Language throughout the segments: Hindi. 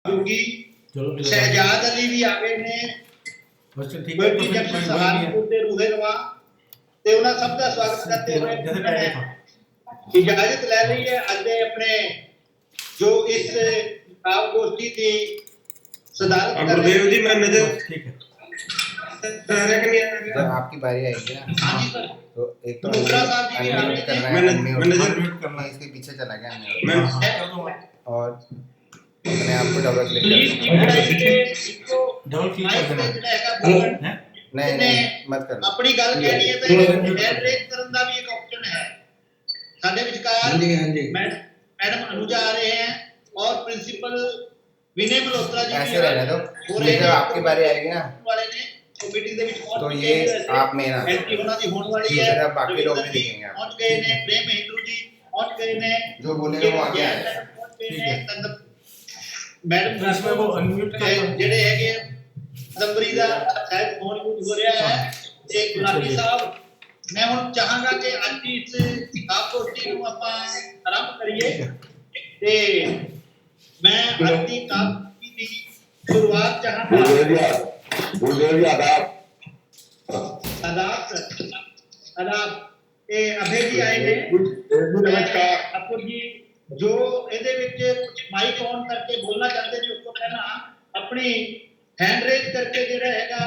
क्योंकि शहजाद अली भी आ गए ने बेटी जब सहारनपुर के रूहे रवा ते उन्हें सब का स्वागत करते हुए इजाजत ले ली है। अजे अपने जो इस काव गोष्ठी की सदारत कर गुरुदेव जी मैं नजर ठीक है जब आपकी बारी आएगी ना तो एक तो अनम्यूट करना है, अनम्यूट करना है, इसके पीछे चला गया मैं और अपने आप को डबल क्लिक कर देना। नहीं नहीं मत करना। अपनी गल कहनी है तो हैंड रेज करने का भी एक ऑप्शन है। साडे विचकार मैडम अनुजा आ रहे हैं और प्रिंसिपल विनय मल्होत्रा जी ऐसे रहने दो, जब आपकी बारी आएगी ना वाले ने मीटिंग दे विच तो ये आप मेरा एंट्री होना दी होने वाली है। फिर बाकी लोग भी दिखेंगे। पहुंच गए ने प्रेम हिंदू जी पहुंच गए ने जो बोलेगा वो आगे आएगा। ठीक है मैडम इसमें वो अनम्यूट कर जेडे हैगे दंबरी दा शायद फोन यूज हो रहा है। एक गुलाबी साहब मैं हुन चाहांगा कि आज की इस आपको टीम ਨੂੰ ਆਪਾਂ ਆਰੰਭ ਕਰੀਏ ਤੇ मैं आज की काफी की शुरुआत चाहांगा गुरुदेव जी आदाब ए अभय जी आए ने नमस्कार अपुर जी जो ਇਹਦੇ ਵਿੱਚ ਮਾਈਕ ਔਨ ਕਰਕੇ ਬੋਲਣਾ ਚਾਹते ਨੇ उसको कहना अपनी हैंड रेज करके ਜਿਹੜਾ ਹੈਗਾ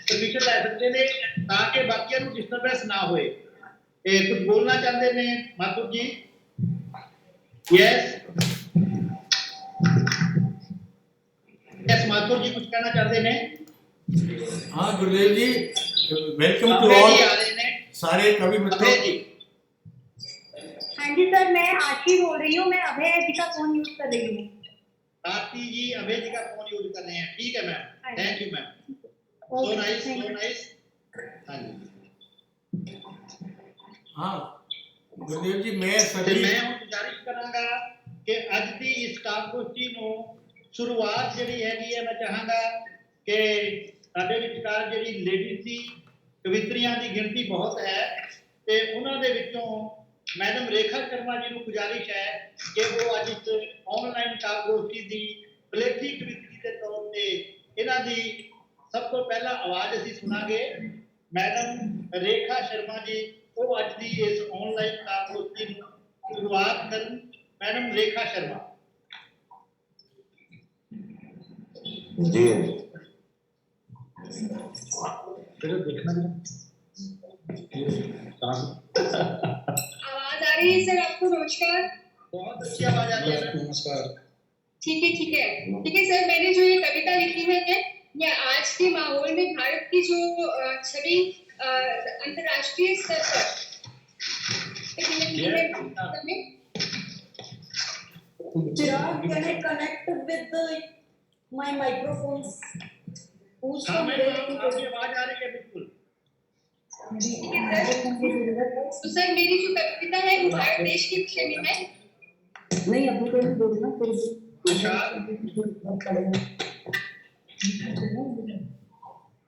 परमिशन ले सकते ने ताकि बाकियों ਨੂੰ डिस्टरबेंस ना होए। ए कुछ बोलना चाहते ने माथुर जी? यस यस माथुर जी कुछ कहना चाहते ने? हाँ गुरुदेव जी वेलकम टू ऑल सारे कवि मित्रों। हाँ जी सर मैं आशी बोल रही हूँ। मैं अभय जी का फोन यूज कर रही हूँ। आरती जी अभय जी का फोन यूज कर रहे हैं। ठीक है ma'am thank you ma'am so nice हाँ जी हाँ गुरुदेव जी मैं सभी मैं गुजारिश करांगा कि अज की इस स्टाफ गोष्ठी ਨੂੰ शुरुआत ਜਿਹੜੀ ਹੈਗੀ ਹੈ मैं चाहांगा कि ਸਾਡੇ ਵਿਚਕਾਰ ਜਿਹੜੀ ਲੇਡੀਜ਼ ਦੀ ਕਵਿਤਰੀਆਂ ਦੀ ਗਿਣਤੀ ਬਹੁਤ ਹੈ ਤੇ ਉਹਨਾਂ ਦੇ ਵਿੱਚੋਂ मैडम रेखा शर्मा जी ਨੂੰ गुजारिश है कि वो ਅੱਜ ਇਸ ਆਨਲਾਈਨ स्टाफ गोष्ठी ਦੀ ਪਲੇਠੀ ਕਵਿਤਰੀ ਦੇ ਤੌਰ ਤੇ ਇਹਨਾਂ ਦੀ सब तो पहला आवाज असी सुनांगे मैडम रेखा शर्मा जी वो अज की इस ऑनलाइन कागोष्ठी शुरुआत करन। मैडम रेखा शर्मा जी आवाज आ रही है सर आपको? नमस्कार। बहुत अच्छी आवाज आ रही है नमस्कार। ठीक है सर मैंने जो ये कविता लिखी है या आज के माहौल में भारत की जो छवि अंतर्राष्ट्रीय स्तर पर Chirag, can I connect with my microphones? आपकी आवाज आ रही है बिल्कुल। तो सर मेरी जो कविता है वो भारत देश के विषय में है। नहीं अभी तो नहीं बोलना फिर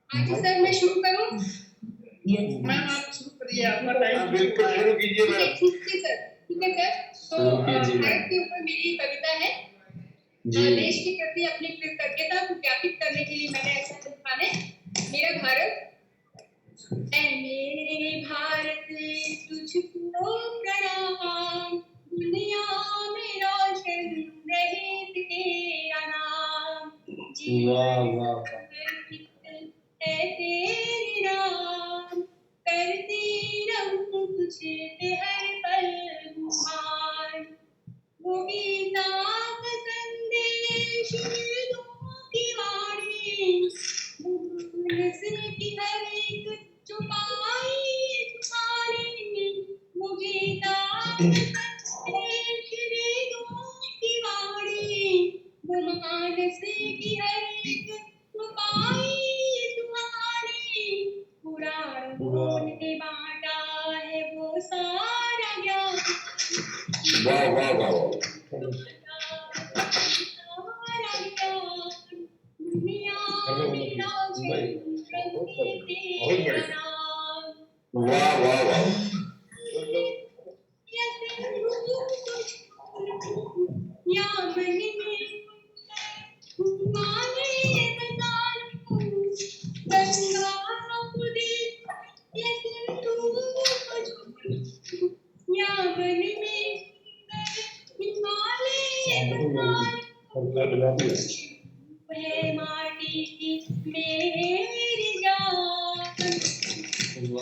हाँ जी सर मैं शुरू करूँ? मैम आप शुरू करिए आपका टाइम बिल्कुल शुरू कीजिए मैम। ठीक है सर तो भारत के ऊपर मेरी कविता है। देश के प्रति अपनी कृतज्ञता को ज्ञापित करने के लिए मैंने ऐसा लिखा है। मेरा भारत ऐ मेरे भारत तुझको प्रणाम दुनिया में रोशन रहे तेरा नाम वाह है तेरे नाम करती रहूं तुझे पे हर पल गुमान वो गीता का संदेश वेदों की वाणी नस्ल की हर एक चुपाई तुम्हारी वो गीता का संदेश वेदों की वाणी वो मानस की हर एक चुपाई पुराणों ने बांटा है वो सारा ज्ञान वाह वाह वाह सारा ज्ञान दुनिया में रोशन तेरा नाम वाह वाह वाह या मन में है माटी की मेरी जान, मेरी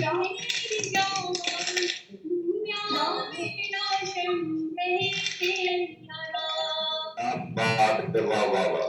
जान, दुनिया मेरा शम रहे तेरा नाम। बात है, वाह वाह वाह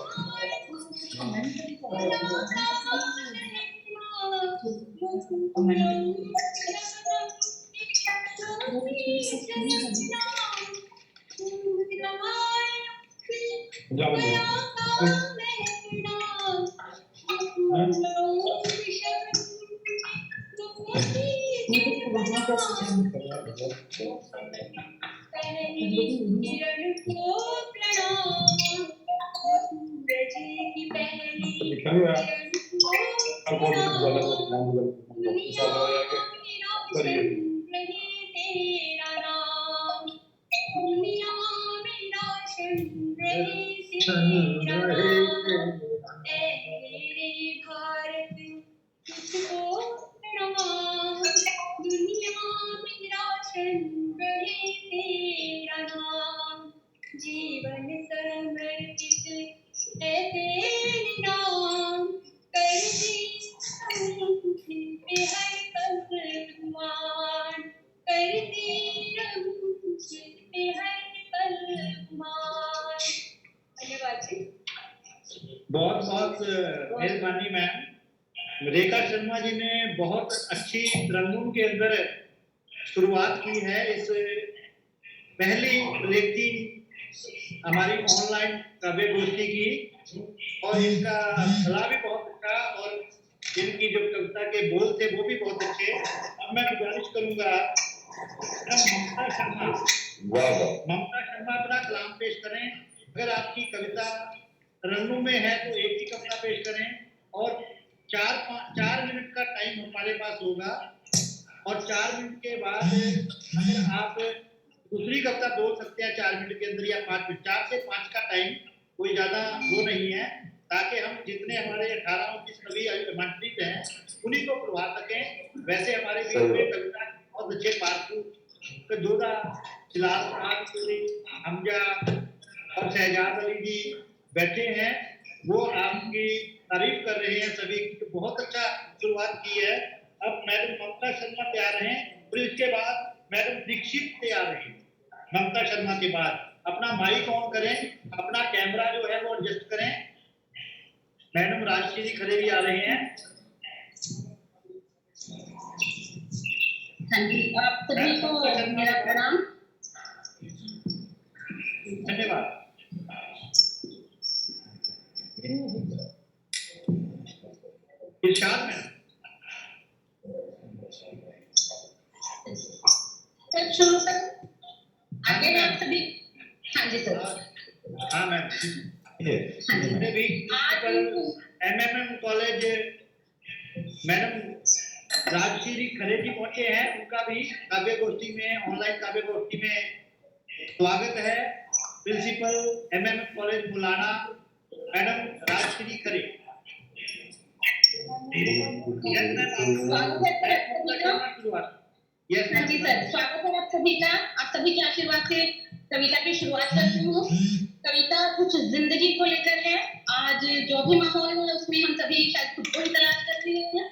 किरण को प्रणाम, सूरज की पहली किरण को प्रणाम, दुनिया मेरा चंद्र है तेरा नाम, दुनिया मेरा चंद्र है तेरा नाम। ऐ मेरे भारत तुझको प्रणाम, दुनिया मेरा चंद्र है तेरा नाम। जीवन समर्पित है तेरे नाम, करती रहूं तुझ पे हर पल गुमान, करती रहूं तुझ पे हर पल गुमान। धन्यवाद जी। बहुत बहुत मेहरबानी मैम। रेखा शर्मा जी ने बहुत अच्छी रंगून के अंदर शुरुआत की है इस पहली लेखी हमारी ऑनलाइन काव्य गोष्ठी की, और इनका कला भी बहुत अच्छा और इनकी जो कविता के बोल थे वो भी बहुत अच्छे। अब मैं गुजारिश करूंगा ममता शर्मा, वाह वाह ममता शर्मा अपना कलाम पेश करें। अगर आपकी कविता रंगों में है तो एक ही कविता पेश करें, और 4 मिनट का टाइम हमारे पास होगा, और 4 मिनट के बाद अगर आप दूसरी कविता बोल सकते हैं 4 मिनट के अंदर या 5 मिनट, 4 से 5 का टाइम, कोई ज्यादा वो नहीं है, ताकि हम जितने हमारे 18 सभी आमंत्रित हैं उन्हीं को बुलवा सकें। वैसे हमारे बीच में कविता बहुत अच्छे पार्टू जोधा फिलहाल हमजा और शहजाद अली जी बैठे हैं, वो आपकी तारीफ कर रहे हैं सभी की, बहुत अच्छा शुरुआत की है। अब मैडम ममता शर्मा तैयार हैं, फिर इसके बाद मैडम दीक्षित तैयार हैं। ममता शर्मा के बाद अपना माइक ऑन करें, अपना कैमरा जो है वो एडजस्ट करें। मैडम राजश्री खरे भी आ रहे हैं। हाँ जी, आप सभी को मेरा प्रणाम। धन्यवाद। इरशाद मैम। सर शुरू कर आगे में आप सभी। हाँ जी सर। हाँ मैम। हमने भी एमएमएम कॉलेज मैडम राजश्री खरे जी पहुंचे हैं, उनका भी काव्य गोष्ठी में, ऑनलाइन काव्य गोष्ठी में स्वागत है। Principal MMM college Mullana madam Rajshree Khare. हाँ जी सर, स्वागत है आप सभी का। आप सभी के आशीर्वाद से कविता की शुरुआत करती हूँ। कविता कुछ जिंदगी को लेकर है। आज जो भी माहौल है उसमें हम सभी शायद खुद को ही तलाश कर रहे हैं,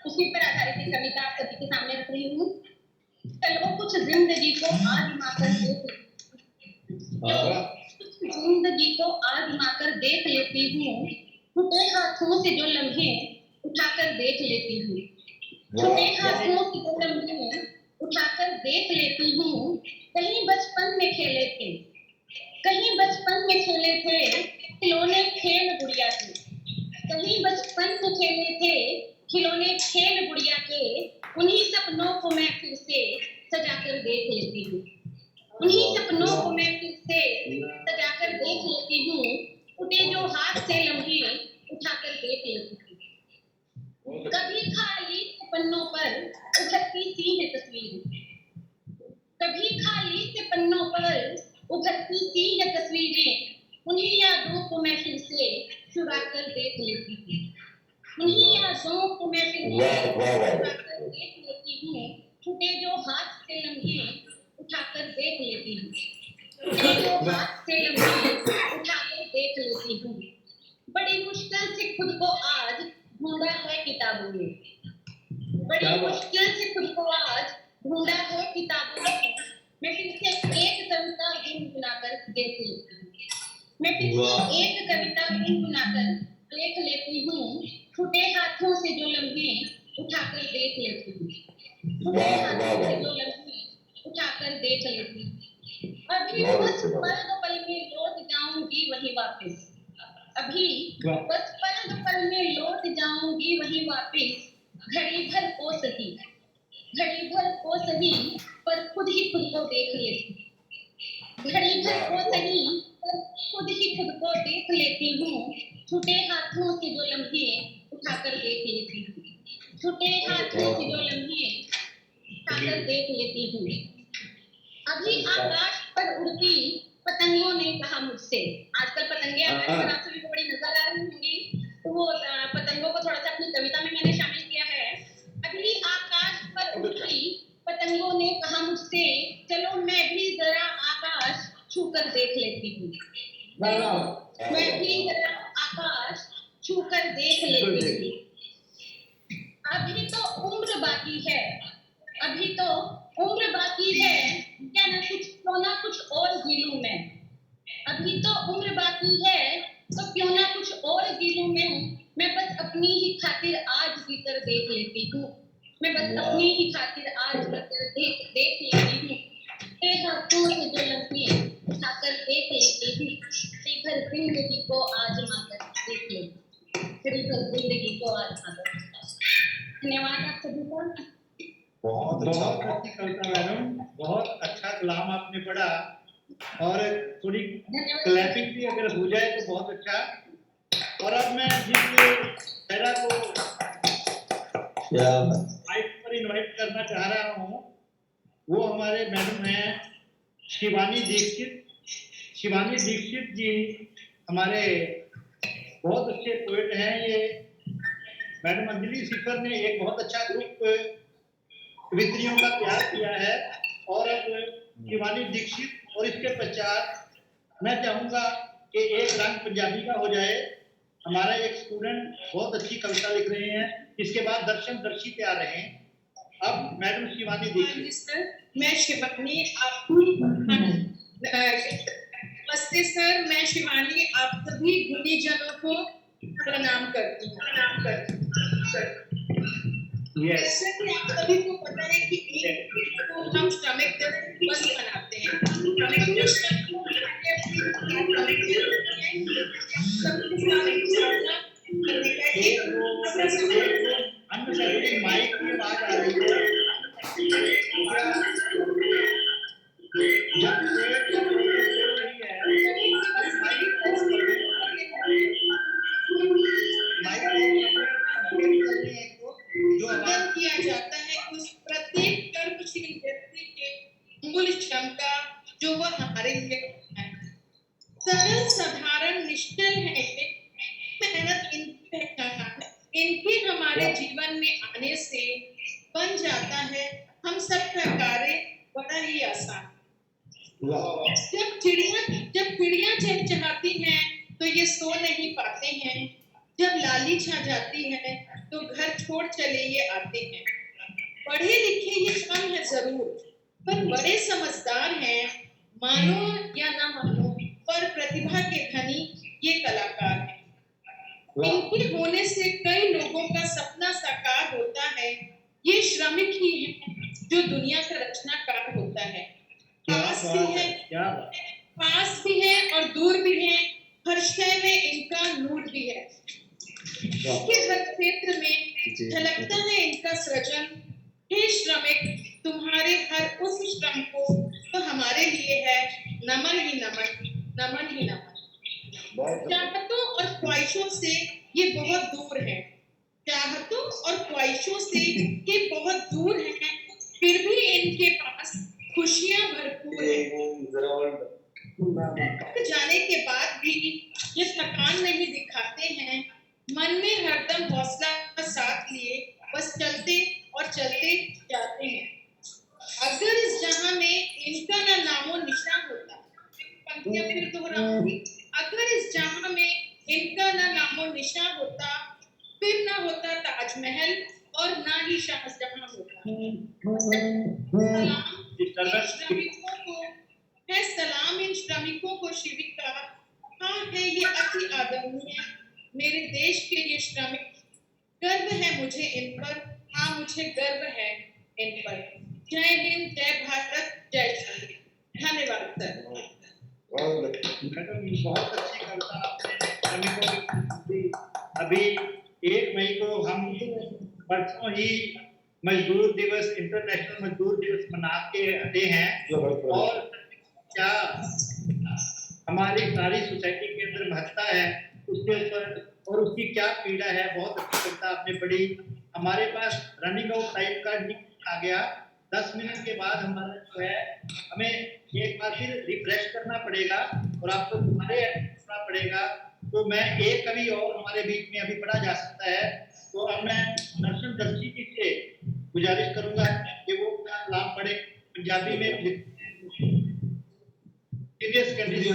उसी पर आधारित ये कविता आप सभी के सामने रख रही हूँ। चलो कुछ जिंदगी को आजमा कर जिंदगी को आजमा कर देख लेती हूँ, टूटे हाथों से जो लम्हे उठाकर देख लेती हूँ, छुटे हाथों से जो लम्हे उठाकर देख लेती हूँ। कहीं बचपन में खेले थे, कहीं बचपन में खेले थे खिलौने खेल गुड़िया के, कहीं बचपन में खेले थे खिलौने खेल गुड़िया के। उन्हीं सपनों को मैं फिर से सजाकर देख लेती हूँ, उन्हीं सपनों को मैं फिर से सजाकर देख लेती हूँ। उठे जो हाथ से लम्हे उठाकर देख लेती हूँ। कभी खाली पन्नों पर उभरती सी है तस्वीरें, कभी खाली से पन्नों पर उभरती सी है तस्वीरें। उन्हीं यादों को मैं फिर से चुरा कर देख लेती हूँ, उन्हीं यादों को मैं फिर से चुरा कर देख लेती हूँ। छुटे जो हाथ से लम्हे उठाकर देख लेती हूँ, छुटे जो हाथ से लम्हे उठाकर देख लेती हूँ। बड़ी मुश्किल से खुद को आज ढूंढा है किताबों में। बड़ी मुश्किल से खुद को आज ढूंढा है किताबों में। मैं फिर से एक कविता गुनगुनाकर देख लेती हूँ। मैं फिर से एक कविता गुनगुनाकर देख लेती हूँ। छूटे हाथों से जो लम्हे उठाकर देख लेती हूँ। छूटे हाथों से जो लम्हे उठाकर देख लेती हूँ। अभी बस पल दो पल में लौट जाऊंगी वही वापस। अभी बस पल दो पल में लौट जाऊंगी वही वापस। घड़ी भर को सही, घड़ी भर को सही, पर खुद ही खुद को देख लेती। घड़ी भर को सही, पर खुद ही खुद को देख लेती हूँ। छूटे हाथों से जो लम्हे उठाकर देख लेती हूँ। छूटे हाथों से जो लम्हे उठाकर देख लेती हूँ। अभी आकाश पर उड़ती पतंगों ने कहा मुझसे, आजकल पतंगे आकाश पर आप सभी को बड़ी नजर आ रही होंगी, तो वो पतंगों को थोड़ा सा अपनी कविता में मैंने शामिल किया है। अभी आकाश पर उड़ती पतंगों ने कहा मुझसे, चलो मैं भी जरा आकाश छूकर देख लेती हूँ। मैं भी जरा आकाश छूकर देख लेती हूँ। अभी तो उम्र बाकी है, अभी तो उम्र बाकी है, क्या ना कुछ और जी लूं मैं। अभी तो उम्र बाकी है, तो क्यों ना कुछ और जी लूं मैं बस अपनी ही खातिर आज जीकर देख लेती हूँ। मैं बस अपनी ही खातिर आज जीकर देख लेती हूँ। ते हाथों से जो लम्हे उठाकर देख लेती हूँ। तेरी भर जिंदगी को आजमा कर देख लेती हूँ। तेरी भर जिंदगी को आजमा कर। धन्यवाद आप सभी का। बहुत अच्छी कविता मैडम, बहुत अच्छा कलाम आपने पढ़ा, और थोड़ी क्लैपिंग भी अगर हो जाए तो बहुत अच्छा। और अब मैं जिस पैरा को माइक पर इनवाइट करना चाह रहा हूँ वो हमारे मैडम हैं शिवानी दीक्षित। शिवानी दीक्षित जी हमारे बहुत अच्छे पोएट हैं। ये मैडम अंजलि शिखर ने एक बहुत अच्छा ग्रुप कवित्रियों का तैयार किया है, और अब शिवानी दीक्षित, और इसके पश्चात मैं चाहूंगा कि एक रंग पंजाबी का हो जाए। हमारा एक स्टूडेंट बहुत अच्छी कविता लिख रहे हैं, इसके बाद दर्शन दर्शी तैयार रहे हैं। अब मैडम शिवानी दीक्षित। मैं शिवानी नमस्ते सर, मैं शिवानी आप सभी गुणीजनों को प्रणाम करती हूँ। जैसे कि आप सभी को पता है कि एक को हम श्रमिक दिवस मनाते हैं। सभी श्रमिकों के लिए अपनी माइक की आवाज आ रही है। किया जाता है उस प्रत्येक कर्मशील व्यक्ति के मूल श्रम का जो वह हमारे लिए है। सरल साधारण निश्चल है मेहनत इनकी पहचान, इनके हमारे जीवन में आने से बन जाता है हम सबका कार्य बड़ा ही आसान। जब चिड़िया चहचहाती हैं तो ये सो नहीं पाते हैं। जब लाली छा जाती है तो घर छोड़ चले ये आते हैं। पढ़े लिखे ये कम है जरूर, पर बड़े समझदार हैं। मानो या ना मानो, पर प्रतिभा के धनी ये कलाकार हैं। इनके होने से कई लोगों का सपना साकार होता है। ये श्रमिक ही है जो दुनिया का रचनाकार होता है। पास भी है और दूर भी है, हर शय में इनका नूर भी है। इसके हर क्षेत्र में झलकता है इनका सृजन। हे श्रमिक, तुम्हारे हर उस श्रम को तो हमारे लिए है नमन ही नमन, नमन ही नमन। चाहतों और ख्वाहिशों से ये बहुत दूर है, चाहतों और ख्वाहिशों से ये बहुत दूर है, फिर भी इनके पास खुशियां भरपूर है। जाने के बाद भी ये थकान नहीं दिखाते हैं। मन में हरदम हौसला साथ लिए बस चलते और चलते जाते हैं। अगर इस जहां में इनका ना नामो निशान होता, पंक्तियां फिर दोहरा मुस्कुराऊंगी अगर इस जहां में इनका ना नामो निशा होता, फिर ना होता ताजमहल और ना ही शाहजहां होता। सलाम इन श्रमिकों को शिविका। हाँ है ये अति आदरणीय मेरे देश के ये श्रमिक, गर्व है मुझे इन पर, हाँ मुझे गर्व है इन पर। जय हिंद, जय भारत, जय श्री। धन्यवाद सर। मैडम बहुत अच्छी कविता आपने श्रमिकों की दी। अभी 1 मई को हम परसों ही मजदूर दिवस, इंटरनेशनल मजदूर दिवस मना के हटे हैं, और क्या हमारी सारी सोसाइटी के अंदर महत्ता है उसके ऊपर और उसकी क्या पीड़ा है। बहुत अच्छी कविता आपने पढ़ी। हमारे पास रनिंग आउट टाइम का लिंक आ गया, 10 मिनट के बाद हमारा जो है हमें एक बार फिर रिफ्रेश करना पड़ेगा और आपको दोबारा करना पड़ेगा। तो मैं एक कवि और हमारे बीच में अभी पढ़ा जा सकता है, तो अब मैं नरसिंह दर्शी जी से गुजारिश करूंगा कि वो अपना कलाम पढ़े पंजाबी में। सीरियस कंडीशन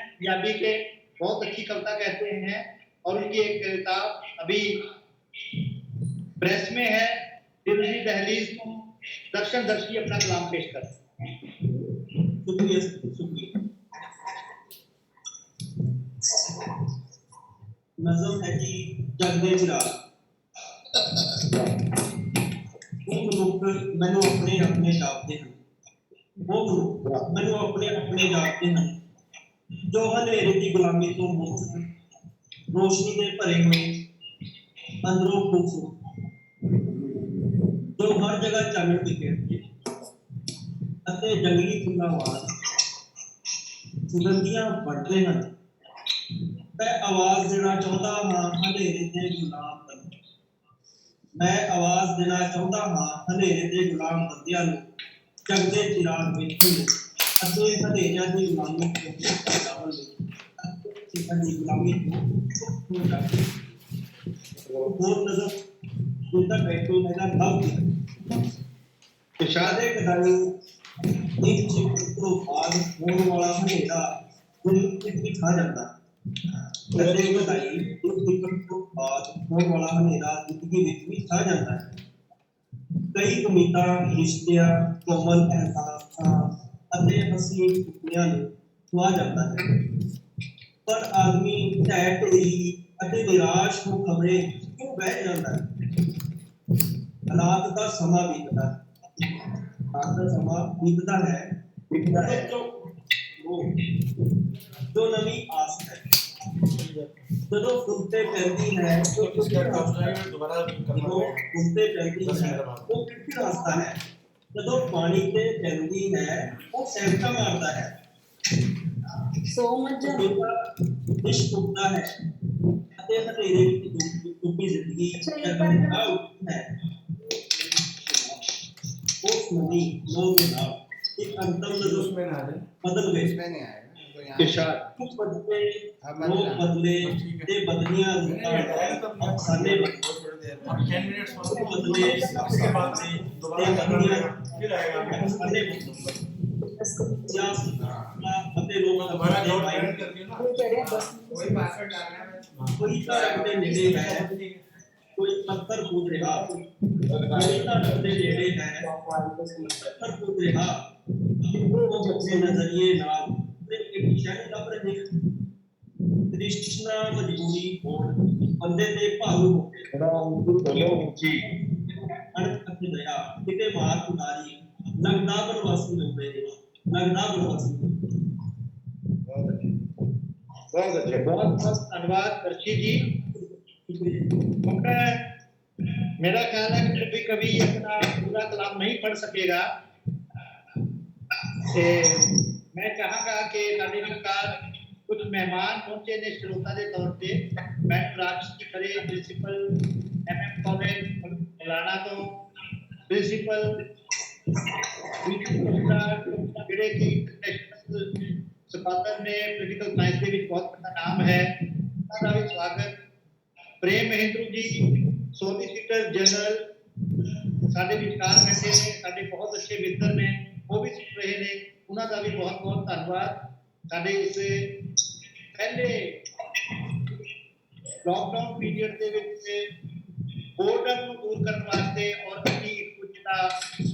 पंजाबी के बहुत अच्छी कविता कहते हैं, और उनकी एक किताब अभी प्रेस में है, दिल्ली दहलीज को दर्शन दर्शी अपना कलाम पेश कर। शुक्रिया शुक्रिया। नज़म है कि जगदे चिराग। वो मनुख मैनू अपने अपने जापते हैं, वो मनुख मैनू अपने अपने जापते हैं, जो हनेरे की गुलामी तो मुक्त रोशनी दे भरे हुए अंदरों खूबसूरत, जो हर जगह चानन बिखेरते ਅਤੇ जंगली फुल्लां वाल सुगंधियां बढ़ते हैं। मैं आवाज़ देना चाहता हाँ हनेरे दे गुलाम बंदे, मैं आवाज़ देना चाहता हाँ हनेरे दे गुलाम बंदियां नूं, जगदे चिराग ਵੇਖੇ ਨੇ ਅਤੇ ਹਨੇਰਿਆਂ ਦੀ ਗੁਲਾਮੀ ਤੋਂ ਜਾਵਣ ਲਈ ਦੀ ਗੁਲਾਮੀ ਤੋਂ ਜਾਵਣ। ਹੋਰ ਨਜ਼ਰ ਜਿੰਦਾ ਬੈਠੋ ਹੈਗਾ ਲਵ ਦੀ ਇਸ਼ਾਰੇ ਕਦਾਈ ਇੱਕ ਚਿੱਤ ਤੋਂ ਬਾਅਦ ਹੋਣ ਵਾਲਾ ਹਨੇਰਾ ਦਿਲ ਵਿੱਚ ਖਾ ਜਾਂਦਾ। ਕਦੇ ਕਦਾਈ ਇੱਕ ਚਿੱਤ ਤੋਂ ਬਾਅਦ ਹੋਣ ਵਾਲਾ ਹਨੇਰਾ ਜ਼ਿੰਦਗੀ ਵਿੱਚ ਵੀ ਖਾ ਜਾਂਦਾ ਹੈ। ਕਈ ਉਮੀਦਾਂ, ਰਿਸ਼ਤਿਆਂ, ਕੋਮਲ ਅਹਿਸਾਸਾਂ ਅਤੇ ਹਸੀਨ ਸੁਪਨਿਆਂ ਨੂੰ ਖੁਆ ਜਾਂਦਾ ਹੈ, ਪਰ ਆਦਮੀ ਢਹਿ ਢੇਰੀ ਅਤੇ ਨਿਰਾਸ਼ ਹੋ ਖਬਰੇ ਕਿਉਂ ਬਹਿ ਜਾਂਦਾ ਹੈ। ਹਾਲਾਤ ਦਾ ਸਮਾਂ ਬੀਤਦਾ ਹੈ, जो नवी आस है ਜਦੋਂ ਫੁੱਲਤੇ ਪੈਂਦੀ ਹੈ ਉਹ ਕਿਹੜਾ ਰਾਸਤਾ ਹੈ। ਜਦੋਂ ਪਾਣੀ ਤੇ ਪੈਂਦੀ ਹੈ ਉਹ ਸੈਂਕਾ ਮਾਰਦਾ ਹੈ। So much ਦਿਸ਼ ਉੱਠਦਾ ਹੈ ਅਤੇ ਹਨੇਰੇ ਵਿੱਚ ਡੁੱਬੀ ਜ਼ਿੰਦਗੀ ਹੈ। उस नदी लोग ना एक अंतम नजर में ना आए बदल गए, इसमें नहीं आएगा तो यहाँ इशारा कुछ बदले लोग बदले ये बदलियां अफसाने10 मिनट्स बदले उसके बाद से दोबारा बदलियां फिर आएगा अफसाने अपने लोग दोबारा जोड़ कर दियो ना, कोई पासवर्ड डालना है, कोई तरह के मिले है, कोई पत्थर कूद रहा, कोई डरते नेड़े है, पत्थर कूद रहा, वो अपने नजरिए नाल एक शहर लभ रहे तृष्णा मजबूरी होड़ बंदे दे भालू हो गए अणख दया किते मार उतारी लगदा बनवासी होंदे लगदा बनवासी। बहुत अच्छे, बहुत धन्यवाद दर्शी जी। मेरा ख्याल है कि कभी अपना पूरा कलाम नहीं पढ़ सकेगा। मैं चाहूँगा कि साडे विचार कुछ मेहमान पहुंचे ने श्रोता के तौर पे। मैं राष्ट्रीय खड़े प्रिंसिपल MM कॉलेज मौलाना तो प्रिंसिपल ਜਿਹੜੇ ਕਿ ਇੰਟਰਨੈਸ਼ਨਲ ਸਪਾਤਰ ਨੇ ਪੋਲੀਟੀਕਲ ਸਾਇੰਸ ਦੇ ਵਿੱਚ ਬਹੁਤ ਵੱਡਾ ਨਾਮ ਹੈ, ਉਹਨਾਂ ਦਾ ਵੀ ਸਵਾਗਤ। ਪ੍ਰੇਮ ਮਹਿੰਦਰ ਜੀ ਸੋਲਿਸਿਟਰ ਜਨਰਲ ਸਾਡੇ ਵਿਚਕਾਰ ਬੈਠੇ ਨੇ, ਸਾਡੇ ਬਹੁਤ ਅੱਛੇ ਮਿੱਤਰ ਨੇ, ਉਹ ਵੀ ਸੁਣ ਰਹੇ ਨੇ, ਉਹਨਾਂ ਦਾ ਵੀ ਬਹੁਤ ਬਹੁਤ ਧੰਨਵਾਦ। ਸਾਡੇ ਇਸ ਪਹਿਲੇ लॉकडाउन पीरियड ਦੇ ਵਿੱਚ ਬੋਰਡਰ ਨੂੰ ਦੂਰ ਕਰਨ ਵਾਸਤੇ ਔਰ ਅਸੀਂ ਇੱਕ ਕੁਝ ਦਾ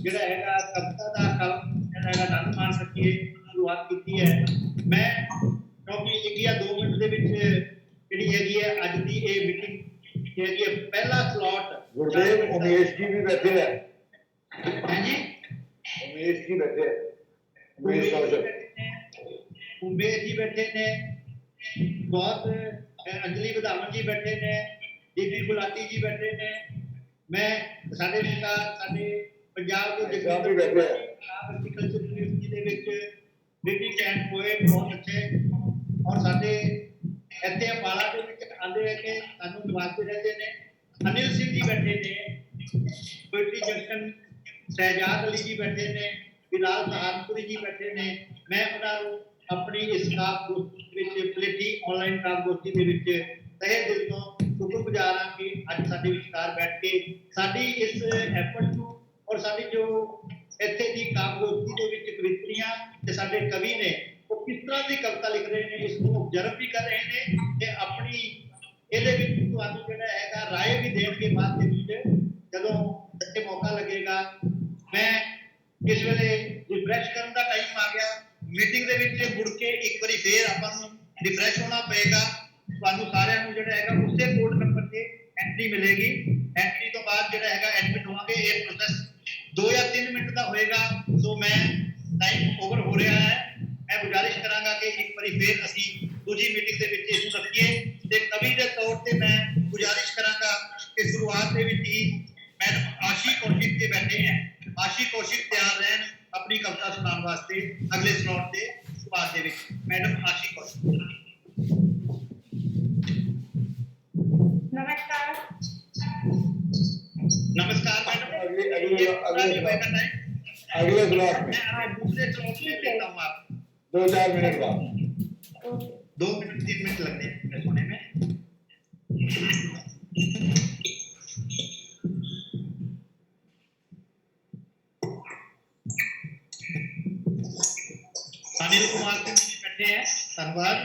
ਜਿਹੜਾ ਹੈਗਾ ਕਵਿਤਾ ਦਾ ਕੰਮ ਜਿਹੜਾ ਹੈਗਾ ਆਨੰਦ ਮਾਣ ਸਕੀਏ ਸ਼ੁਰੂਆਤ ਕੀਤੀ ਹੈ। ਮੈਂ ਕਿਉਂਕਿ 1 ਜਾਂ 2 ਮਿੰਟ ਦੇ ਵਿੱਚ ਜਿਹੜੀ ਹੈਗੀ ਹੈ ਅੱਜ ਦੀ ਇਹ ਮੀਟਿੰਗ ਜਿਹੜੀ ਹੈ ਪਹਿਲਾ ਸਲੋਟ गुरुदेव उमेश जी भी बैठे हैं है जी उमेश जी बैठे हैं उमेश कौशल उमेश जी बैठे ने बहुत अंजलि विधावन जी बैठे ने दीदी गुलाटी जी बैठे ने मैं साडे विचार साडे पंजाब के ਸਾਹਿਬ ਵੀ ਬੈਠੇ ਆ एग्रीकल्चर यूनिवर्सिटी ਦੇ ਵਿੱਚ ਰੀਡਿੰਗ ਐਂਡ ਪੋਇਟ ਬਹੁਤ ਅੱਛੇ ਔਰ ਸਾਡੇ ਇੱਥੇ ਅੰਬਾਲਾ ਦੇ ਵਿੱਚ ਆਂਦੇ ਹੈ ਕਿ ਸਾਨੂੰ ਨਿਵਾਸੀ ਰਹਿੰਦੇ ਨੇ अनिल सिंह जी बैठे ने पोइट्री जंक्शन शहजाद अली जी बैठे ने बिलाल सहारनपुरी जी बैठे ने मैं उन्होंने अपनी इस काफ गोष्ठी पलेठी ऑनलाइन काफ गोष्ठी ਦੇ ਵਿੱਚ तहे दिल ਤੋਂ शुक्रगुजार ਹਾਂ ਕਿ ਅੱਜ ਸਾਡੇ ਵਿਚਕਾਰ ਬੈਠ ਕੇ ਸਾਡੀ ਇਸ ਐਫਰਟ ਨੂੰ ਔਰ ਸਾਡੀ ਜੋ ਇੱਥੇ ਦੀ ਕਾਫ ਗੋਸ਼ਟੀ ਦੇ ਵਿੱਚ ਕਵਿਤਰੀਆਂ ਤੇ ਸਾਡੇ ਕਵੀ ਨੇ ਉਹ ਕਿਸ ਤਰ੍ਹਾਂ ਦੀ ਕਵਿਤਾ ਲਿਖ ਰਹੇ ਨੇ ਇਸ ਨੂੰ observe ਵੀ ਕਰ ਰਹੇ ਨੇ ਤੇ ਆਪਣੀ ਇਹਦੇ ਵਿੱਚ ਤੁਹਾਨੂੰ ਜਿਹੜਾ ਹੈਗਾ ਰਾਏ ਵੀ ਦੇਣਗੇ ਬਾਅਦ ਦੇ ਵਿੱਚ ਜਦੋਂ ਇੱਥੇ ਮੌਕਾ ਲੱਗੇਗਾ। ਮੈਂ ਇਸ ਵੇਲੇ ਰਿਫਰੈਸ਼ ਕਰਨ ਦਾ ਟਾਈਮ ਆ ਗਿਆ ਮੀਟਿੰਗ ਦੇ ਵਿੱਚ ਮੁੜ ਕੇ ਇੱਕ ਵਾਰੀ ਫੇਰ ਆਪਾਂ ਨੂੰ ਰਿਫਰੈਸ਼ ਹੋਣਾ ਪਏਗਾ। ਤੁਹਾਨੂੰ ਸਾਰਿਆਂ ਨੂੰ ਜਿਹੜਾ ਹੈਗਾ ਉਸੇ ਕੋਡ ਨੰਬਰ ਤੇ ਐਂਟਰੀ ਮਿਲੇਗੀ। ਐਂਟਰੀ ਤੋਂ ਬਾਅਦ ਜਿਹੜਾ ਹੈਗਾ ਐਡਮਿਟ ਹੋਵਾਂਗੇ। ਇਹ ਪ੍ਰੋਸੈਸ 2 ਜਾਂ 3 ਮਿੰਟ ਦਾ ਹੋਏਗਾ। ਸੋ ਮੈਂ ਟਾਈਮ ਓਵਰ ਹੋ ਰਿਹਾ ਹੈ। मैं गुजारिश करांगा कि एक बार फिर असी दूसरी मीटिंग दे विच इसनूं रखीए ते कवि दे तौर ते मैं गुजारिश करांगा कि शुरुआत दे विच ही मैडम आशी कौशिक जी बैठे हैं। आशी कौशिक तैयार रहन अपनी कविता सुनाने वास्ते अगले स्लॉट दे शुरुआत दे विच। मैडम आशी कौशिक नमस्कार नमस्कार मैडम। अगले ब्लॉक में दूसरे स्लॉट में लेता हूँ आप 2-4 मिनट बाद 2 मिनट 3 मिनट लगते हैं सोने में। अनिल कुमार सिंह जी बैठे हैं धन्यवाद।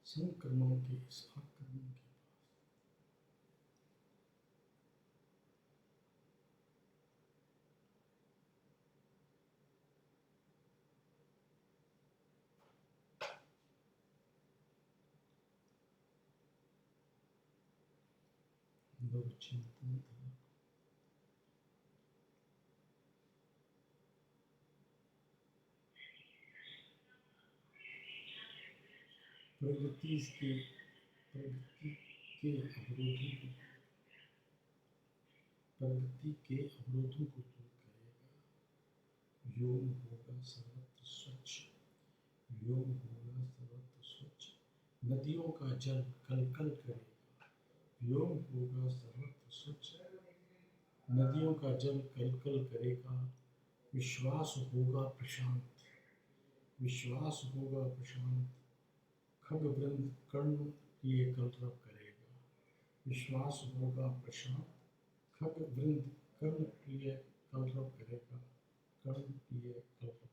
संक्रमण के इस आक्रमण के दो चिंतन था। प्रगति के अवरोधों को दूर करेगा। योग होगा सर्वत्र स्वच्छ, योग होगा सर्वत्र स्वच्छ, नदियों का जल कलकल करेगा। योग होगा सर्वत्र स्वच्छ, नदियों का जल कलकल करेगा। विश्वास होगा प्रशांत, विश्वास होगा प्रशांत, खगवृंद कर्ण लिए कलरव करेगा। विश्वास होगा प्रशांत, खगवृंद कर्ण लिए कलरव करेगा, कर्ण लिए कलरव करेगा।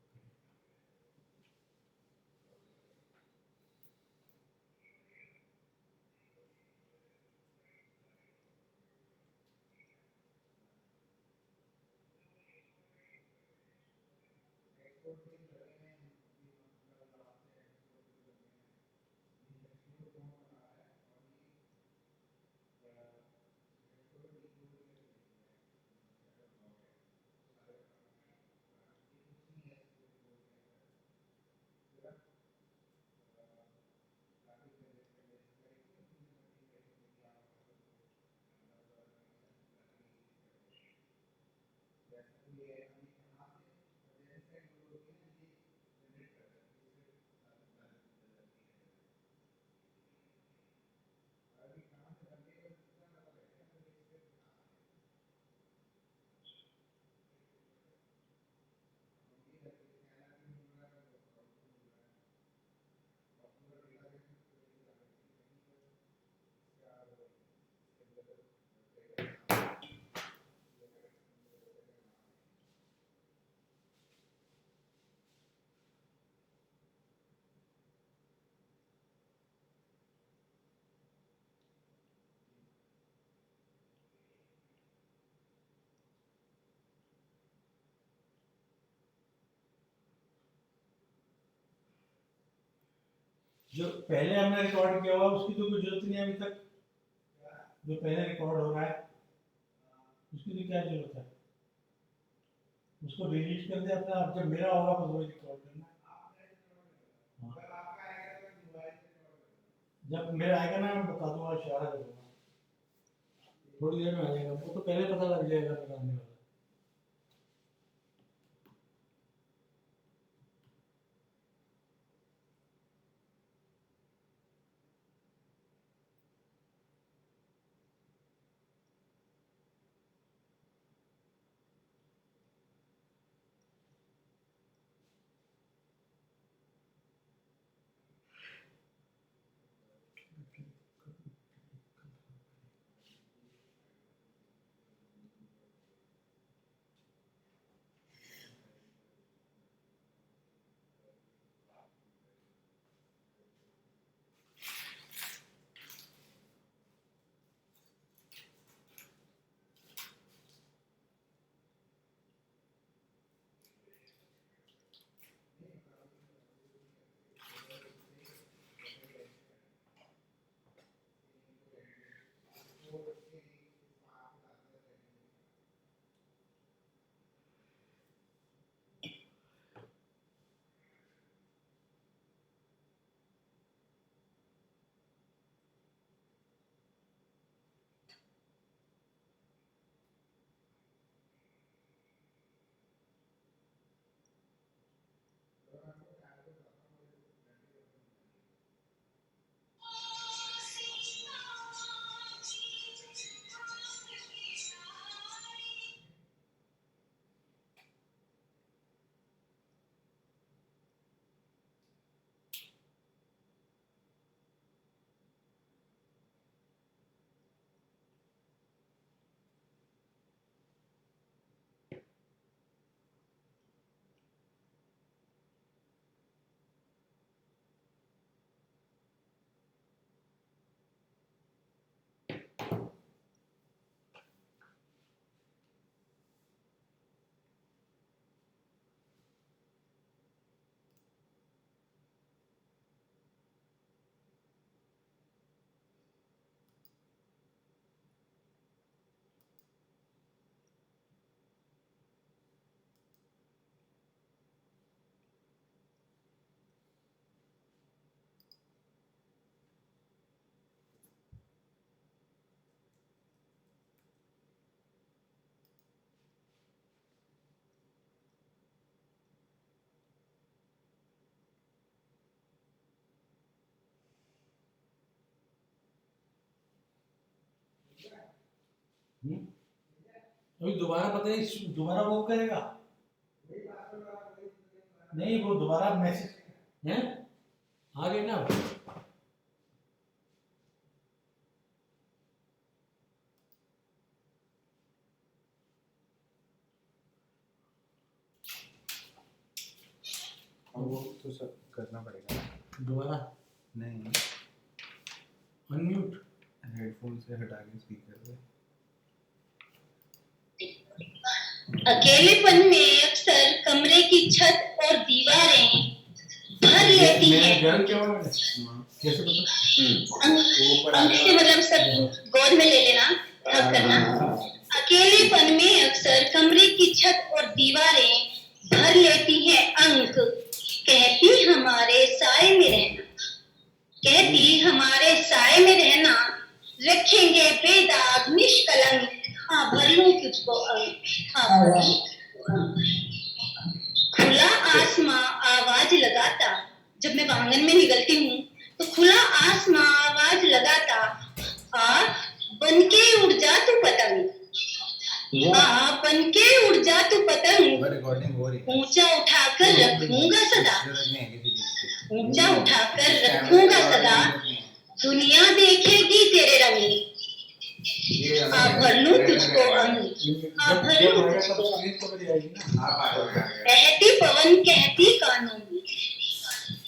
जो पहले हमने रिकॉर्ड किया हुआ उसकी तो कोई जरूरत नहीं है अभी तक। जो पहले रिकॉर्ड हो रहा है उसकी तो क्या जरूरत है, उसको डिलीट कर दे अपना। अब जब मेरा होगा तो वही रिकॉर्ड करना। जब मेरा आएगा ना मैं बता दूंगा, इशारा करूंगा, थोड़ी देर में आ जाएगा। वो तो पहले पता लग जाएगा मेरा आने वाला। अभी दोबारा पता नहीं, दोबारा वो करेगा नहीं, वो दोबारा मैसेज है आ गए ना। वो तो सब करना पड़ेगा ना। दोबारा नहीं, अनम्यूट हेडफोन से हटा के स्पीकर पे। अकेलेपन में अक्सर कमरे की छत और दीवारें भर लेती हैं। कैसे पता? अंक से मतलब सब गोद में ले लेना, हक करना। अकेलेपन में अक्सर कमरे की छत और दीवारें भर लेती हैं अंक, कहती हमारे साए में रहना, कहती हमारे साए में रहना, रखेंगे बेदाग निष्कलंक, हाँ भर लूं तुझको अंक, हाँ भर लूं। खुला आसमां आवाज लगाता, जब मैं आंगन में निकलती हूँ तो खुला आसमां आवाज लगाता, आ बनके उड़ जा तू पतंग, आ बनके उड़ जा तू पतंग, रिकॉर्डिंग हो रही है। ऊंचा उठाकर रखूंगा सदा, ऊंचा उठाकर रखूंगा सदा, दुनिया देखेगी तेरे रंग, आ भर लूं तुझको अंग, आ भर लूं तुझको अंग। बहती पवन कहती कानों में,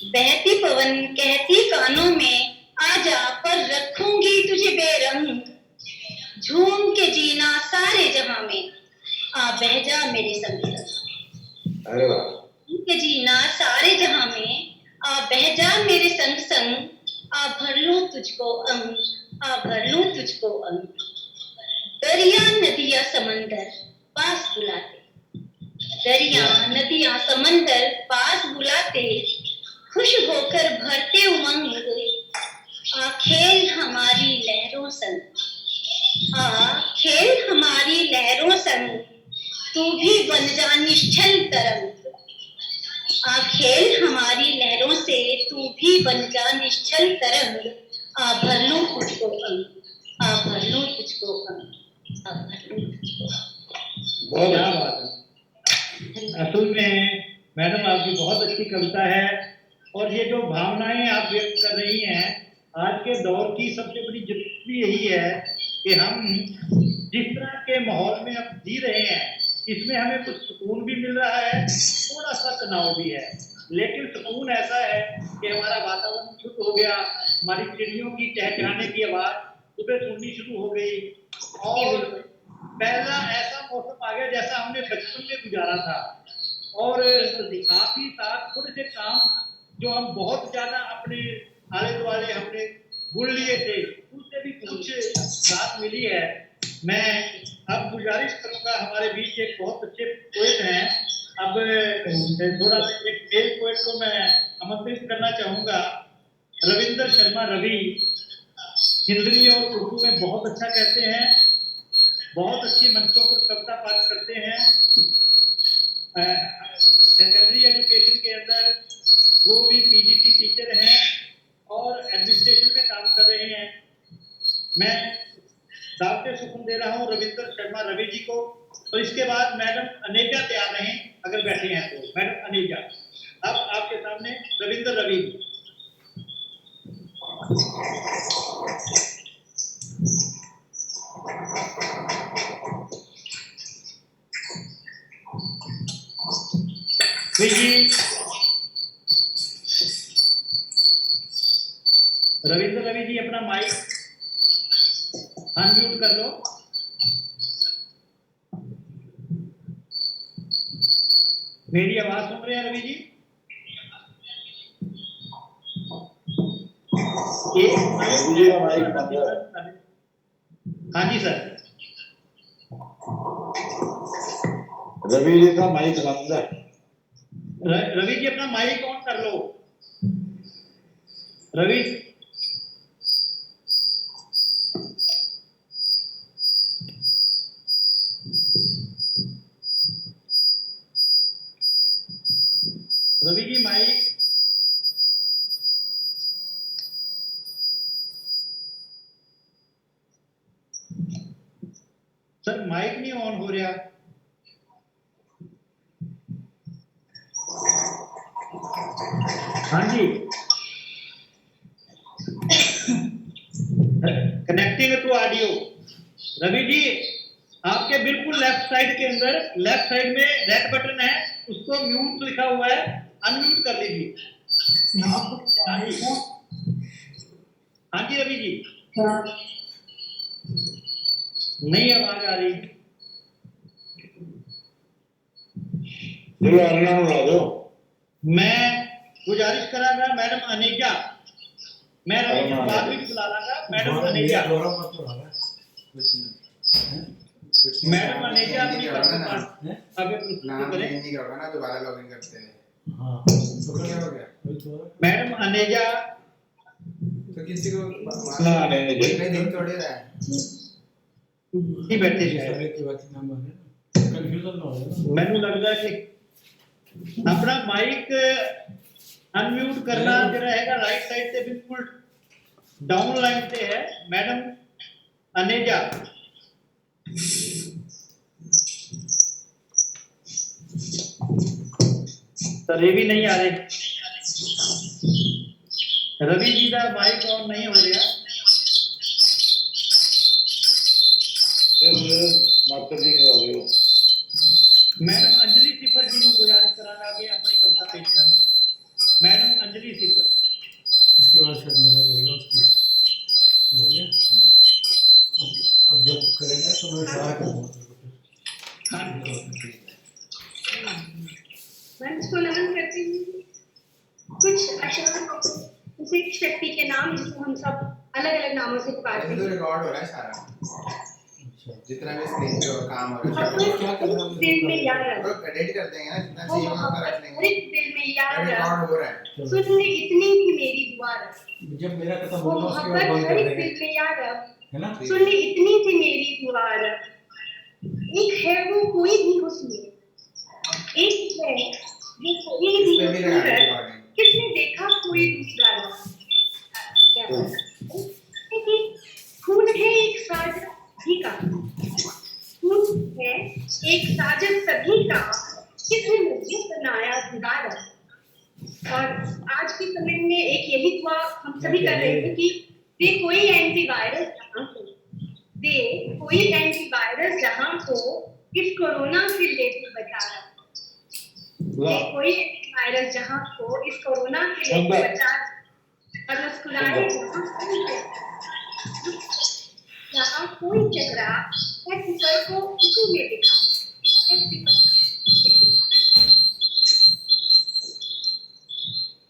बहती पवन कहती कानों में, आजा पर रखूंगी तुझे बेरंग, झूम के जीना सारे जहां में, आ बह जा मेरे संग संग। अरे वाह। झूम के जीना सारे जहां में, आ बह जा मेरे संग संग, आ भर लूं तुझको अंग, आ भर लूं तुझको अंग। दरिया नदियां समंदर पास बुलाते, दरिया नदियां समंदर पास बुलाते, खुश होकर भरते उमंग, आ खेल हमारी लहरों संग, आ खेल हमारी लहरों संग, तू भी बन जा निश्चल तरंग, आ खेल हमारी लहरों से तू भी बन जा निश्चल तरंग, आ भर लूं तुझको अंग, आ भर लूं तुझको अंग, आ भर लूं तुझको अंग। क्या बात है। असल में मैडम आपकी बहुत अच्छी कविता है, और ये जो भावनाएं आप व्यक्त कर रही हैं, आज के दौर की सबसे बड़ी जरूरत यही है कि हम जिस तरह के माहौल में अब जी रहे हैं, इसमें हमें कुछ सुकून भी मिल रहा है, थोड़ा सा तनाव भी है, लेकिन सुकून ऐसा है कि हमारा वातावरण शुद्ध हो गया, हमारी चिड़ियों की चहचहाने की आवाज सुबह सुननी शुरू हो गई, और पहला ऐसा मौसम आ गया जैसा हमने बचपन में गुजारा था। और साथ ही साथ थोड़े से काम जो हम बहुत ज्यादा अपने आले दुआले हमने भूल लिए थे, उससे भी कुछ राहत मिली है। मैं अब गुजारिश करूंगा, हमारे बीच एक बहुत अच्छे पोएट हैं, अब थोड़ा एक मेल पोएट को मैं आमंत्रित करना चाहूंगा। रविंद्र शर्मा रवि हिंदी और उर्दू में बहुत अच्छा कहते हैं, बहुत अच्छी मंचों पर कविता पाठ करते हैं। सेकेंडरी एजुकेशन के अंदर वो भी पीजीटी टीचर हैं और एडमिनिस्ट्रेशन में काम कर रहे हैं। मैं दावते सुकून दे रहा हूँ रविंद्र शर्मा रवि जी को, और इसके बाद मैडम अनेजा तैयार रहें, अगर बैठे हैं तो मैडम अनेजा। अब आपके सामने रविंद्र रवि जी। रविंद्र रवि जी अपना माइक अनम्यूट कर लो। मेरी आवाज सुन रहे हैं रवि जी? रवि जी का माइक बंद है। हाँ जी सर। रवि जी का माइक बंद है। रवि जी अपना माइक ऑन कर लो। Ravi Ravi ji mic. Sir mic नहीं ऑन हो रहा। हाँ जी। Connecting to audio. Ravi ji आपके बिल्कुल लेफ्ट साइड के अंदर, लेफ्ट साइड में रेड बटन है, उसको म्यूट लिखा हुआ है, अनम्यूट कर लीजिए। हाँ जी रवि जी। नहीं आवाज आ रही। चलो अगला ला दो। मैं गुजारिश करांगा मैडम अनेजा, मैं रवि जी बाद में बुला लांगा। मैडम अनेजा, मैडम अनेजा अपनी आगे नाम करें। चेंज नहीं होगा ना, दोबारा लॉगिन करते हैं। हाँ तो क्या हो गया? मैडम अनेजा तो किसी को ना नहीं नहीं देख थोड़ी रहा है। नहीं बैठे सारे के बाकी नाम आ गए ना, कंफ्यूजन ना हो जाए ना। मैनू लगता है कि अपना माइक अनम्यूट करना जो रहेगा राइट साइड से बिल्कुल डाउन लाइन से है। मैडम अनेजा सर ये भी नहीं आ रहे। रवि जी का माइक ऑन नहीं हो रहा। मास्टर जी नहीं हो रही। मैडम अंजलि सिफर जी को गुजारिश करांगा कि अपनी कविता पेश करें। मैडम अंजलि सिफर। इसके बाद शायद मेरा करेगा, उसकी हो गया। अब जब करेगा तो मैं इशारा करूँगा। मंच को नमन करती हूँ। कुछ अशोक उसी शक्ति के नाम जिसको हम सब अलग अलग नामों से पुकारते तो हैं। रिकॉर्ड हो रहा है सारा, जितना भी स्क्रीन पे और काम हो रहा है। अपने क्या करना है? दिल में याद रख। तो एडिट करते हैं ना, जितना चाहिए उतना रख हर लेंगे। एक दिल में याद रख। रिकॉर्ड हो रहा है। सुन ले इतनी ही मेरी दुआ रख। जब मेरा खत्म वो होगा उसके बाद मोहब्बत बंद हर कर एक देंगे, दिल में याद रख। है ना? सुन ले इतनी सी मेरी दुआ रख। एक है वो कोई भी हुस्न, एक है वो कोई भी इसमें भी लगा सूरत, रिकॉर्डिंग। किसने देखा कोई दूसरा रंग। क्या बात है कि खून है एक साजन सभी का, खून है एक साजन सभी का, किसने मुझे बनाया दीवार। और आज के समय में एक यही दुआ हम सभी कर रहे थे कि दे कोई एंटीवायरस जहाँ हो, दे कोई एंटीवायरस जहाँ हो, इस कोरोना से लेकर बचाना। दे कोई एंटीवायरस जहाँ हो, इस कोरोना से लेकर बचाना। और मुस्कुराए जहाँ कोई चेहरा है फिकर को उसी में दिखा।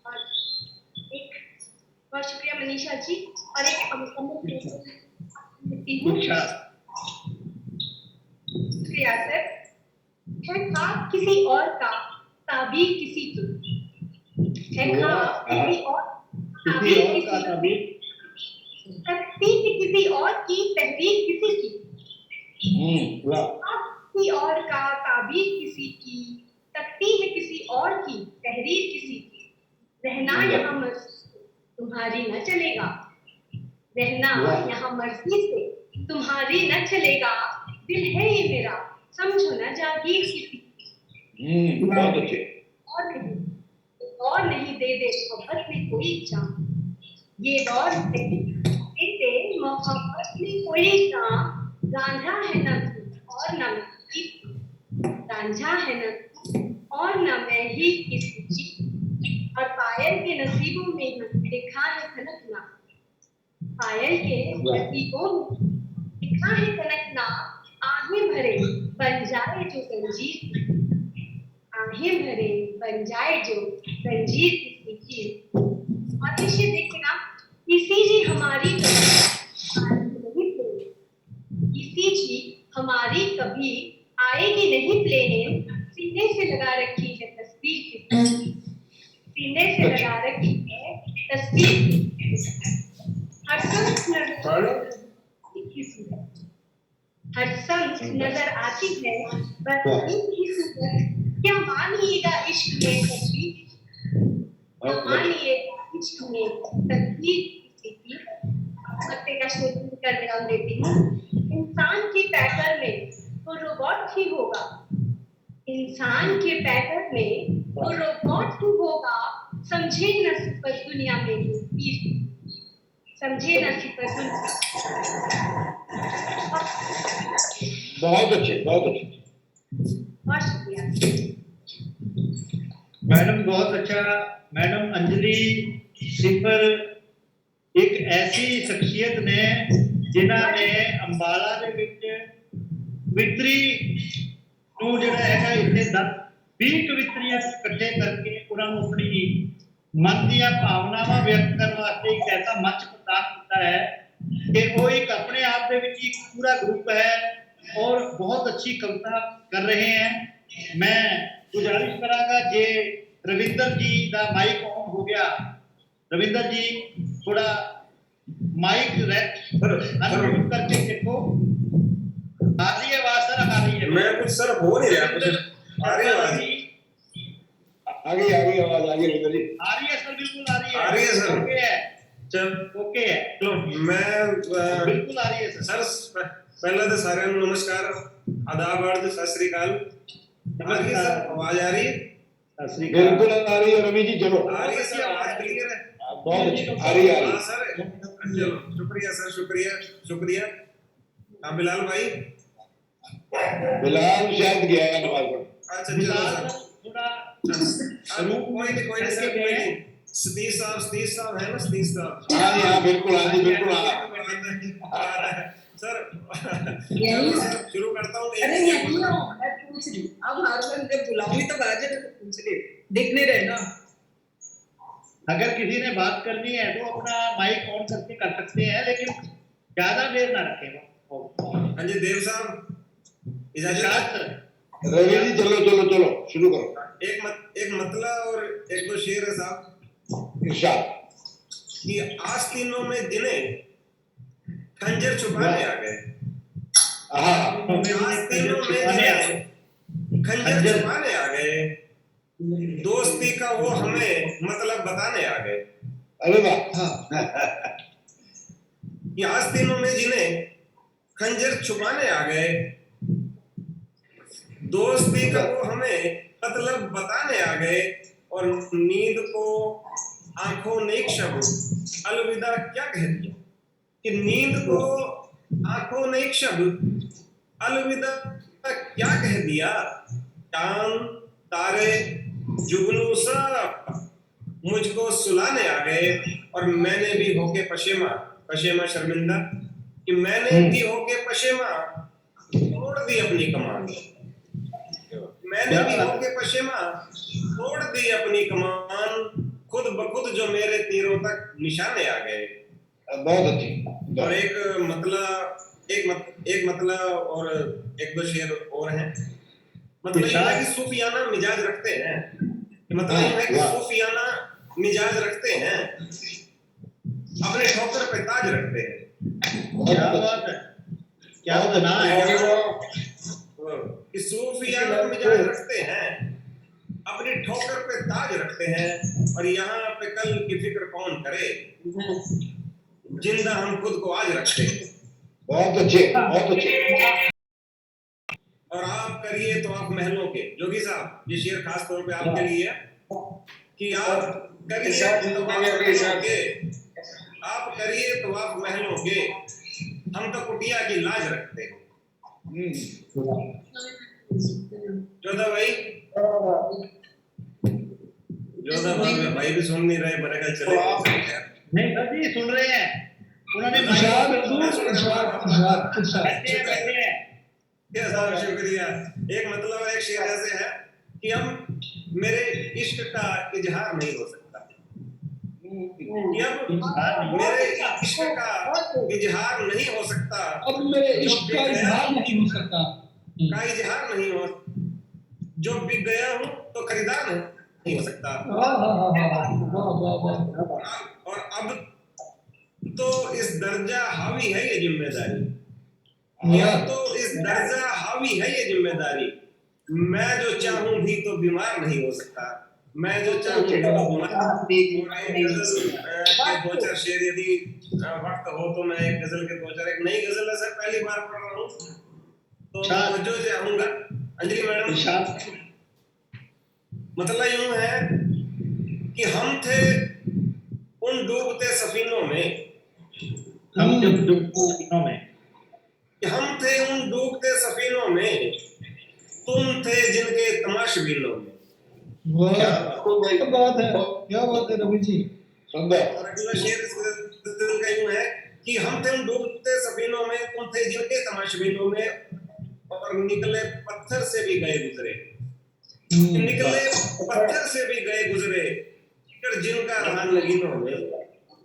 और एक बहुत शुक्रिया मनीषा जी। और एक शुक्रिया सर। है ख्वाब किसी और का, ताबीर किसी की। है ख्वाब किसी और, ताबीर किसी की। शक्ति किसी और की, तहरीर किसी की। किसी और का, ताबीर किसी की, शक्ति है किसी और की, तहरीर किसी की। रहना यहाँ मर्जी से तुम्हारी न चलेगा, रहना यहाँ मर्जी से तुम्हारी न चलेगा। दिल है ये मेरा, समझो न जागीर किसी की। बहुत अच्छे। और नहीं दे दे मोहब्बत में कोई जान, ये दौर नहीं दे दे मोहब्बत में कोई जान। रांझा है न तू और न मैं किसी, रांझा है न तू और न मैं ही किसी की। और पायल के नसीबों में लिखा है खनकना, पायल के नसीबों में लिखा है कनक ना आहें भरे बन जाए जो जंजीर, आहें भरे बन जाए जो जंजीर किसी की। और इसे देखना, इसी जी हमारी इसी जी हमारी कभी आएगी नहीं प्लेन, सीने से लगा रखी है तस्वीर की, सीने से लगा रखी है तस्वीर की। हर शख्स नजर आती है बस एक ही सूरत, क्या मानिएगा इश्क में तस्वीर, क्या मानिएगा इश्क में तस्वीर किसी की। अगले का शोध कर विराम देती हूँ। इंसान के पैकर में तो रोबोट ही होगा, इंसान के पैकर में तो रोबोट ही होगा, समझे न सिर्फ दुनिया में तस्वीर, समझे न सिर्फ बहुत अच्छे, बहुत अच्छे। बहुत शुक्रिया मैडम, बहुत अच्छा। मैडम अंजलि सिफर एक ऐसी शख्सियत ने जिन्हां ने अंबाला ਦੇ ਵਿੱਚ ਕਵਿਤਰੀ ਨੂੰ ਜਿਹੜਾ ਹੈਗਾ ਇੱਥੇ 20 ਕਵਿਤਰੀਆਂ ਇਕੱਠੇ ਕਰਕੇ ਉਹਨਾਂ ਨੂੰ ਆਪਣੀ ਮਨ ਦੀਆਂ ਭਾਵਨਾਵਾਂ ਵਿਅਕਤ ਕਰਨ ਵਾਸਤੇ ਇੱਕ ਐਸਾ ਮੰਚ ਪ੍ਰਦਾਨ ਕੀਤਾ ਹੈ ਕਿ ਉਹ ਇੱਕ ਆਪਣੇ ਆਪ ਦੇ ਵਿੱਚ ਇੱਕ ਪੂਰਾ ਗਰੁੱਪ ਹੈ और बहुत अच्छी कविता कर रहे हैं। मैं गुजारिश करांगा जे रविंदर जी का माइक ऑन हो गया, रविंदर जी थोड़ा माइक अनम्यूट करके देखो। आ रही है आवाज सर? आ रही है? मैं कुछ सर हो नहीं रहा, कुछ आ रही है आवाज? आ गई आवाज, आ गई रविंदर जी। आ रही है सर, बिल्कुल आ रही है। आ रही है सर? ओके है, चल ओके है, चलो मैं बिल्कुल आ रही है सर। पहले तो सारे नमस्कार, आदाब, अर्ज, सत श्री अकाल। आ रही है सर? आवाज आ रही है? बिल्कुल आ रही है रवि जी, चलो। आ रही है सर? आवाज क्लियर है? बहुत अच्छी आ रही है। हाँ सर, चलो शुक्रिया सर, शुक्रिया शुक्रिया। हाँ बिलाल भाई, बिलाल शायद गया है नमाज पढ़। अच्छा चलो सर, थोड़ा कोई नहीं सर, कोई नहीं। सतीश साहब है ना, सतीश साहब? हाँ जी, हाँ बिल्कुल, हाँ जी बिल्कुल, हाँ सर। सर शुरू करता हूँ। अरे यही हो, मैं पूछ रही हूँ। अब हर बार जब बुलाऊंगी तो बाजे तो पूछ रही, देखने रहना। अगर किसी ने बात करनी है तो अपना माइक ऑन करके कर सकते हैं, लेकिन ज्यादा देर ना रखेगा। हाँ जी देव साहब इजाजत। रवि जी चलो चलो चलो शुरू करो। एक मतला और एक दो शेर है साहब। इरशाद। कि आस्तीनों में गिने खंजर छुपाने आ गए, आस्तीनों में गिने खंजर छुपाने आ गए, दोस्ती का वो हमें मतलब बताने आ गए। अरे वाह। कि आस्तीनों में गिने खंजर छुपाने आ गए, दोस्ती का वो हमें मतलब बताने आ गए, और नींद को आंखों ने एक शब्द अलविदा क्या कह दिया। कि नींद को आंखों ने एक शब्द अलविदा क्या कह दिया। चांद तारे जुगनू सब मुझको सुलाने आ गए, और मैंने भी होके पशेमा शर्मिंदा। कि मैंने भी होके पशेमा तोड़ दी अपनी कमान, मैंने भी होके पशेमा तोड़ दी अपनी कमान, खुद बखुद जो मेरे तीरों तक निशाने आ गए। बहुत अच्छी। और एक मतला और एक दो शेर और हैं। मतलब ये है कि सूफियाना मिजाज रखते हैं, मतलब ये है कि सूफियाना मिजाज रखते हैं, अपने ठोकर पे ताज रखते हैं। क्या बात है, क्या बना है कि सूफियाना मिजाज रखते हैं, अपनी ठोकर पे ताज रखते हैं, और यहाँ पे कल की फिक्र कौन करे, जिंदा हम खुद को आज रखते हैं। बहुत अच्छे, बहुत अच्छे। और आप करिए तो आप महलों के, जोगी साहब ये शेर खास तौर पे आपके लिए है। कि आप करिए तो आप महलों के, आप करिए तो आप महलों के, हम तो कुटिया की लाज रखते हैं। जोधा भाई भाई भी सुन नहीं रहे, बड़े चले नहीं सर जी सुन रहे हैं। उन्होंने बैठे हैं। क्या साहब शुक्रिया। एक मतलब एक शेर ऐसे है कि हम मेरे इश्क का इजहार नहीं हो सकता, कि अब मेरे इश्क का इजहार नहीं हो सकता, अब मेरे इश्क का इजहार नहीं हो सकता, का इजहार नहीं हो, जो बिक गया हूँ तो खरीदार नहीं हो सकता। और अब तो इस दर्जा हावी है ये जिम्मेदारी, अब तो इस दर्जा हावी है ये जिम्मेदारी, मैं जो चाहूं भी तो बीमार नहीं हो सकता, मैं जो चाहूं भी तो बीमार के दो चार शेर यदि वक्त हो तो मैं एक गजल के दो चार, एक नई गजल है सर, पहली बार पढ़ रहा हूँ तो जो चाहूंगा। अंजलि मैडम, मतलब यूं है कि हम थे उन डूबते सफीनों में, हम जब डूबते सफीनों में, हम थे उन डूबते सफीनों में, तुम थे जिनके तमाशबीनों में। क्या बात है, क्या बात है रवि जी। और अगला शेर का यूं है कि हम थे उन डूबते सफीनों में, तुम थे जिनके तमाशबीनों में, और निकले पत्थर से भी गए गुजरे, निकले पत्थर से भी गए गुजरे, फिर जिनका रहा नगीनों में।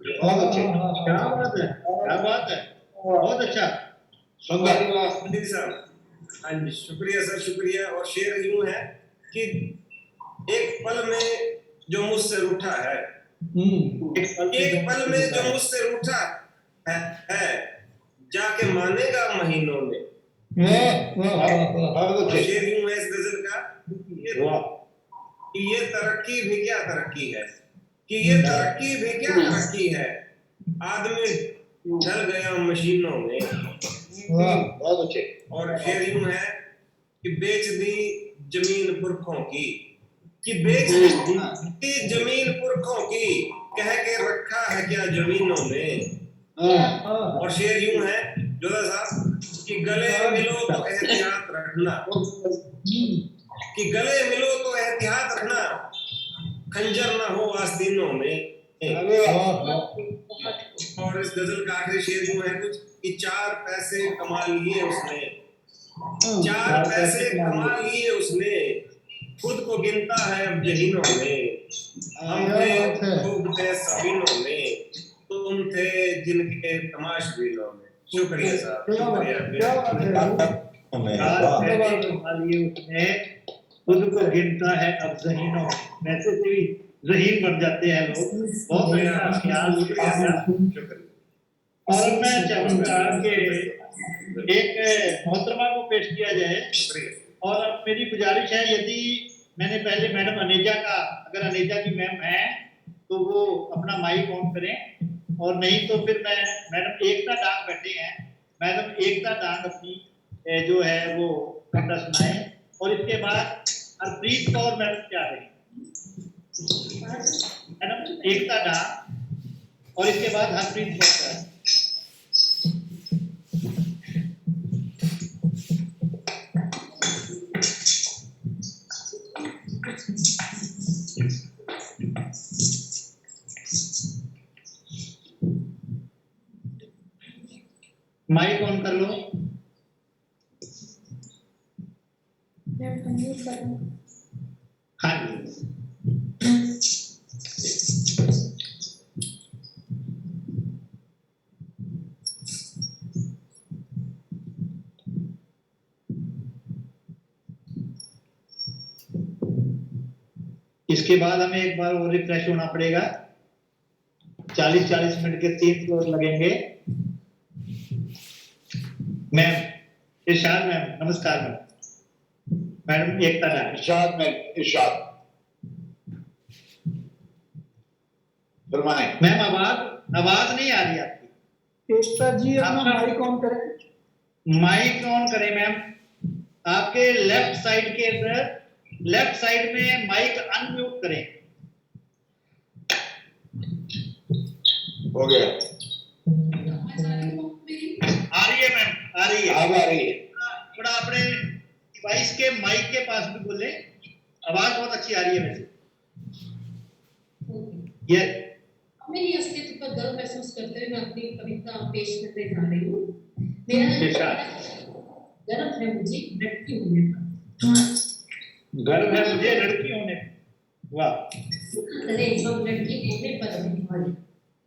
बहुत अच्छे, क्या बात है, क्या बात है, बहुत अच्छा, सुंदर साहब। हाँ जी शुक्रिया सर, शुक्रिया। और शेर यूं है कि एक पल में जो मुझसे रूठा है, एक पल में जो मुझसे रूठा है, जाके मानेगा महीनों में। शेर यूं है इस गजल का कि ये तरक्की भी क्या तरक्की है, कि ये तरक्की भी क्या तरक्की है, आदमी ढल गया मशीनों में। बहुत अच्छे। और शेर यूं है कि बेच दी जमीन पुरखों की, कि बेच दी जमीन पुरखों की, कह के रखा है क्या जमीनों में। और शेर यूं है जोधा साहब कि गले मिलो तो एहतियात रखना, कि गले मिलो तो एहतियात रखना, खंजर ना हो आस्तीनों में। और इस गजल का आखिरी शेर यूं है कुछ कि 4 पैसे कमा लिए उसने, 4 पैसे कमा लिए उसने, खुद को गिनता है अब जहीनों में। हम थे डूबते सफीनों में, तुम थे जिनके तमाशबीनों में। शुक्रिया साहब, शुक्रिया। उसने खुद को गिनता है अब जहीनों में, वैसे से भी जहीन बन जाते हैं लोग। बहुत अच्छा ख्याल, शुक्रिया। और मैं चाहूंगा कि एक मोहतरमा को पेश किया जाए, और अब मेरी गुजारिश है यदि मैंने पहले मैडम अनेजा का, अगर अनेजा की मैम है तो वो अपना माइक ऑन करें, और नहीं तो फिर मैं मैडम एकता डांग बैठे हैं, मैडम एकता डांग अपनी जो है वो कविता सुनाए, और इसके बाद हरप्रीत कौर मैडम क्या रहे, मैडम एकता डांग, और इसके बाद हरप्रीत कौर क्या है। माइक ऑन कर लो। हाँ जी, इसके बाद हमें एक बार और रिफ्रेश होना पड़ेगा। 40-40 मिनट के 3 फ्लोर लगेंगे। मैम इरशाद मैम, नमस्कार मैम। मैडम एकता डांग। इरशाद मैम, इरशाद फरमाएं। मैम आवाज नहीं आ रही आपकी। एकता जी अपना माइक ऑन करें। माइक ऑन करें मैम। आपके लेफ्ट साइड के अंदर, लेफ्ट साइड में माइक अनम्यूट करें। हो गया। आ रही है मैम, आ रही है, अब आ रही है। थोड़ा अपने डिवाइस के माइक के पास भी बोले, आवाज बहुत अच्छी आ रही है वैसे। ये मेरी अस्तित्व पर गर्व महसूस करते में मैं अपनी कविता पेश करने जा रही हूँ। मेरा गर्व है मुझे लड़की होने पर। गर्व है मुझे लड़की होने पर। वाह। अरे हम लड़की होने पर अभिमान।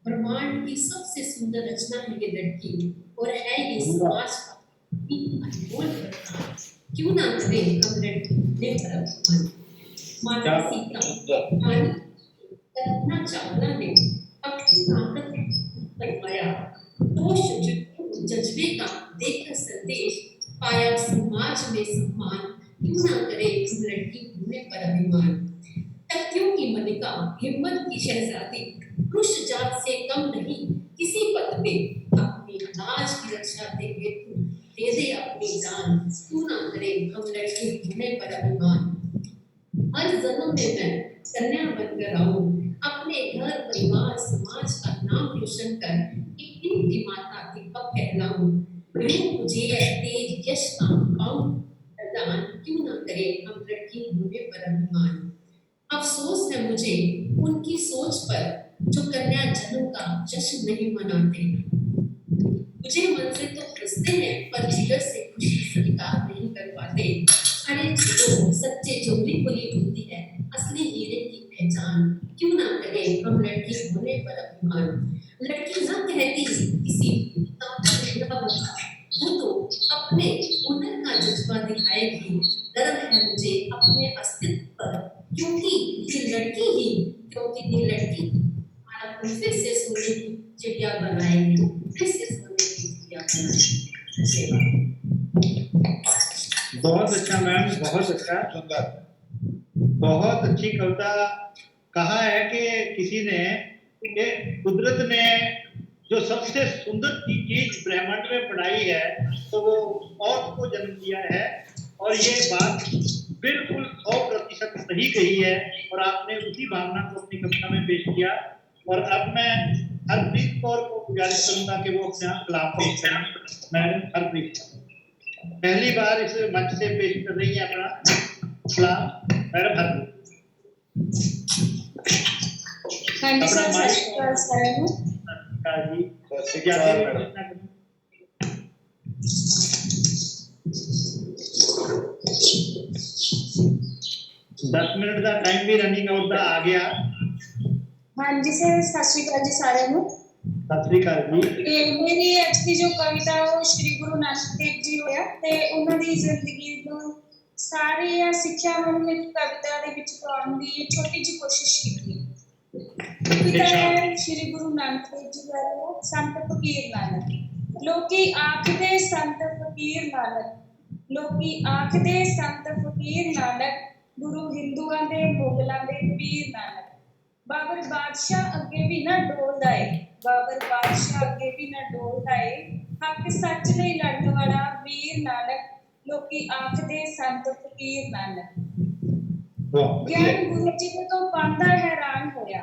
ब्रह्मांड की सबसे सुंदर रचना है ये लड़की और है ये समाज का अनमोल वरदान। क्यों ना करें हम लड़की होने पर अभिमान। माता सीता रानी कल्पना चावला ने अपनी ताकत बनवाया जज्बे का देकर संदेश पाया समाज में सम्मान। क्यों ना करे हम लड़की होने पर अभिमान। तख्तियों की मलिका हिम्मत की शहजादी पुरुष जात से कम नहीं किसी पद पे अपनी लाज की रक्षा दे हेतु दे दे अपनी जान। क्यों ना करे हम लड़की होने पर अभिमान। हर जन्म में मैं कन्या बनकर आऊं अपने घर परिवार समाज का नाम रोशन कर इनकी माता दीपक कहलाऊं। मुझे तेज यश का पाऊं प्रदान। क्यों ना करे हम लड़की होने पर अभिमान। अफसोस है मुझे उनकी सोच पर जो कन्या जन्म का जश्न नहीं मनाते। मुझे मन से तो हंसते हैं पर जिगर से खुशी स्वीकार नहीं कर पाते। अरे चलो सच्चे चोरी खुली होती है असली हीरे की पहचान। क्यों ना करे हम लड़की होने पर अभिमान। लड़की न कहती किसी वो तो अपने हुनर का जज्बा दिखाएगी। गर्व है मुझे अपने अस्तित्व पर क्योंकि ये लड़की ही क्योंकि ये लड़की हमारा फिर से सोने की चिड़िया बनाएगी। फिर से सोने की चिड़िया बनाएगी। बहुत अच्छा मैम, बहुत अच्छा, बहुत अच्छी कविता। कहा है कि किसी ने कि कुदरत ने जो सबसे सुंदर चीज ब्रह्मांड में बनाई है तो वो मौत को जन्म दिया है। और ये बात बिल्कुल 100% सही कही है और आपने उसी भावना को अपनी कविता में पेश किया। और अब मैं हरप्रीत कौर को गुजारिश करूंगा कि वो अपने कलाम पेश करें। मैडम हरप्रीत पहली बार इस मंच से पेश कर रही है अपना कलाम। मैडम हरप्रीत। हाँ जी सर, सत श्री अकाल सारिआं नूं। जी 10 मिनट का टाइम भी रनिंग आउट का आ गया। हाँ जी सर, सत श्री अकाल जी सारिआं नूं। सत श्री अकाल जी। मेरी आज की जो कविता वो श्री गुरु नानक देव जी होया ते उन्हां दी जिंदगी नूं सारी सिੱਖਿਆ ਨੂੰ ਇੱਕ कविता ਦੇ ਵਿੱਚ ਪਾਉਣ ਦੀ छोटी जी कोशिश की। पिता है श्री गुरु नानक देव जी बारे संत फकीर नानक। लोकी आखदे संत फकीर नानक, लोकी आखदे संत फकीर नानक, गुरु हिंदुआं दे मुगलां दे पीर नानक। बाबर बादशाह अगे भी ना डोलदा है, बाबर बादशाह अगे भी ना डोलदा है, हक सच लई लड़न वाला वीर नानक, लोकी आखदे संत फकीर नानक। ज्ञान गुरु जी दे तो पांदा हैरान होया,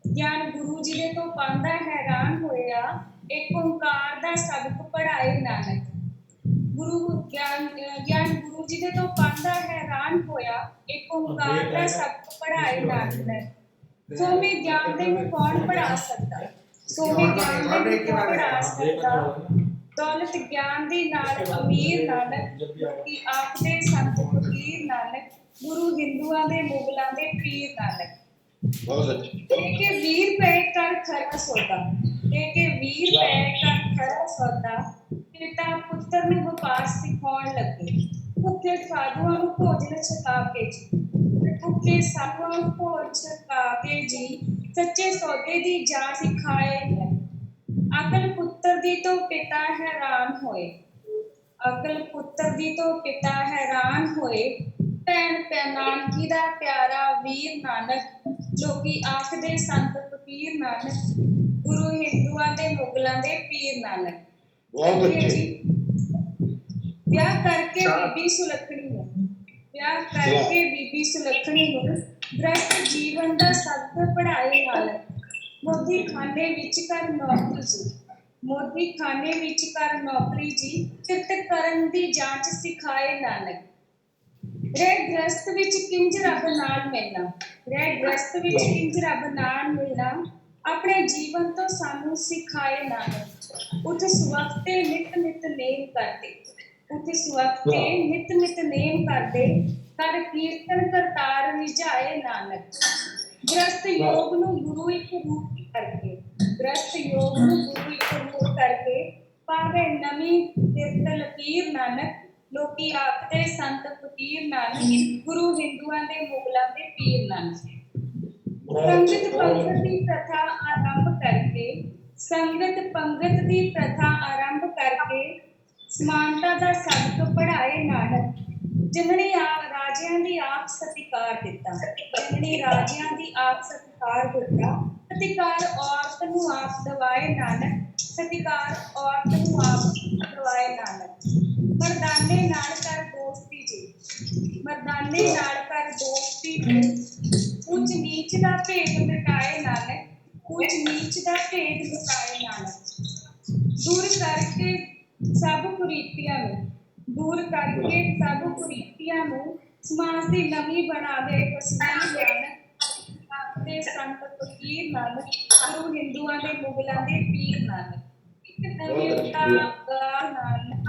ज्ञान गुरु जी दे तो पांदा हैरान होया, एक ओंकार दा सबक पढ़ाए नानक। गुरु ज्ञान गुरु जी दे तो पांदा हैरान होया, एक ओंकार दा सबक पढ़ाए नानक। सोमे ज्ञान दे में कौन पढ़ा सकता, सोमे ज्ञान दे में कौन पढ़ा सकता। दौलत ज्ञान दी नाल अमीर नानक, की आखदे संत फकीर नानक, गुरु हिंदुआं दे मुगलां दे पीर नानक। बहुत अच्छी। के वीर पे कर खरा सौदा, के वीर पे कर खरा सौदा, पिता पुत्र नूं वपार सिखाउण लगे। भुखे साधुआं नूं भोजन छका के जी, भुखे साधुआं नूं भोजन छका के जी, सच्चे सौदे दी जाच सिखाए। अकल पुत्र दी तो पिता हैरान होए, अकल पुत्र दी तो पिता हैरान होए, भैन नानकी दा प्यारा वीर नानक, लोकी आखदे संत फकीर नानक, गुरु हिंदुआं दे मुगलां दे पीर नानक। बहुत अच्छे। ब्याह करके बीबी सुलखणी नूं, ब्याह करके बीबी सुलखणी नूं गृहस्थ जीवन दा सबक पढ़ाए नानक। मोदी खाने विच कर नौकरी जी, मोदी खाने विच कर नौकरी जी, किरत करन दी जांच सिखाए नानक। रह गृहस्थ विच किंज रब नाल मिलना, रह गृहस्थ विच किंज रब नाल मिलना, ਆਪਣੇ ਜੀਵਨ ਤੋਂ ਸਾਨੂੰ ਸਿਖਾਏ ਨਾਨਕ ਉਠ ਸਵਖਤੇ ਨਿਤ ਨਿਤ ਨੇਮ ਕਰਦੇ ਉਠ ਸਵਖਤੇ ਨਿਤ ਨਿਤ ਨੇਮ ਕਰਦੇ ਕਰ ਕੀਰਤਨ ਕਰਤਾਰ ਰਿਝਾਏ ਨਾਨਕ ਗ੍ਰਸਤ ਯੋਗ ਨੂੰ ਗੁਰੂ ਇੱਕ ਰੂਪ ਕਰਕੇ ਗ੍ਰਸਤ ਯੋਗ ਨੂੰ ਗੁਰੂ ਇੱਕ ਰੂਪ ਕਰਕੇ ਪਾਵੇ ਨਵੀਂ ਤਿਰਤ ਲਕੀਰ ਨਾਨਕ ਲੋਕੀ ਆਖਦੇ ਸੰਤ ਫਕੀਰ ਨਾਨਕ ਗੁਰੂ ਹਿੰਦੂਆਂ ਦੇ ਮੁਗਲਾਂ ਦੇ ਪੀਰ ਨਾਨਕ ਸੰਗਤ ਪੰਗਤ ਦੀ ਪ੍ਰਥਾ ਆਰੰਭ ਕਰਕੇ ਸੰਗਤ ਪੰਗਤ ਦੀ ਪ੍ਰਥਾ ਆਰੰਭ ਕਰਕੇ ਸਮਾਨਤਾ ਦਾ ਸਬਕ ਪੜਾਏ ਨਾਨਕ ਜਿਨ੍ਹਣੇ ਰਾਜਿਆਂ ਦੀ ਆਪ ਸਤਿਕਾਰ ਦਿੱਤਾ ਜਿਨ੍ਹਣੇ ਰਾਜਿਆਂ ਦੀ ਆਪ ਸਤਿਕਾਰ ਦਿੱਤਾ ਸਤਿਕਾਰ ਔਰਤ ਨੂੰ ਆਪ ਦਵਾਏ ਨਾਨਕ ਸਤਿਕਾਰ ਔਰਤ ਨੂੰ ਆਪ ਦਵਾਏ ਨਾਨਕ ਮਰਦਾਨੇ ਨਾਲ ਕਰ ਦੋਸਤੀ ਜੀ ਮਰਦਾਨੇ ਨਾਲ ਕਰ ਦੋਸਤੀ ਜੀ ਉੱਚ ਨੀਚ ਦਾ ਭੇਦ ਮਿਟਾਏ ਨਾਨਕ ਉੱਚ ਨੀਚ ਦਾ ਭੇਦ ਮਿਟਾਏ ਨਾਨਕ ਦੂਰ ਕਰਕੇ ਸਭ ਕੁਰੀਤੀਆਂ ਨੂੰ ਦੂਰ ਕਰਕੇ ਸਭ ਕੁਰੀਤੀਆਂ ਨੂੰ ਸਮਾਜ ਦੀ ਨਵੀਂ ਬਣਾਵੇ ਕਸਮਾਂ ਨਾਨਕ ਦੇ ਸੰਤ ਫਕੀਰ ਨਾਨਕ ਗੁਰੂ ਹਿੰਦੂਆਂ ਦੇ ਮੁਗਲਾਂ ਦੇ ਪੀਰ ਨਾਨਕ ਇੱਕ ਨਵੀਂ ਨਾਨਕ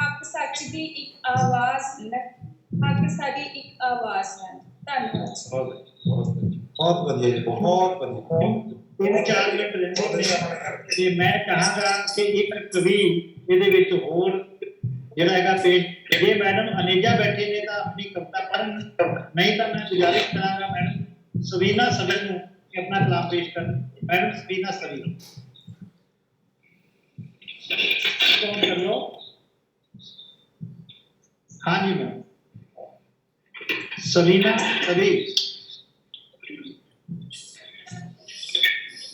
ਹੱਕ ਸੱਚ ਦੀ ਇੱਕ ਆਵਾਜ਼ ਹੱਕ ਸਾਡੀ ਇੱਕ ਆਵਾਜ਼ ਹੈ ਧੰਨਵਾਦ बहुत बढ़िया बहुत बढ़िया 3-4 ਮਿੰਟ ਰਹਿੰਦੇ ਨੇ ਤੇ ਮੈਂ ਚਾਹਾਂਗਾ ਕਿ ਇੱਕ ਕਵੀ ਇਹਦੇ ਵਿੱਚ ਹੋਰ ਜਿਹੜਾ ਹੈਗਾ ਪੇਸ਼ ਜੇ ਮੈਡਮ ਅਨੇਜਾ ਬੈਠੇ ਨੇ ਤਾਂ ਆਪਣੀ ਕਵਿਤਾ ਪੜ੍ਹਨ ਨਹੀਂ ਤਾਂ ਮੈਂ ਗੁਜ਼ਾਰਿਸ਼ ਕਰਾਂਗਾ ਮੈਡਮ ਸਵੀਨਾ ਸਵੀ ਨੂੰ ਕਿ ਆਪਣਾ ਕਲਾਮ ਪੇਸ਼ ਕਰਨ ਮੈਡਮ ਸਵੀਨਾ ਸਵੀ कौन कर लो हाँ जी मैम सवीना सभी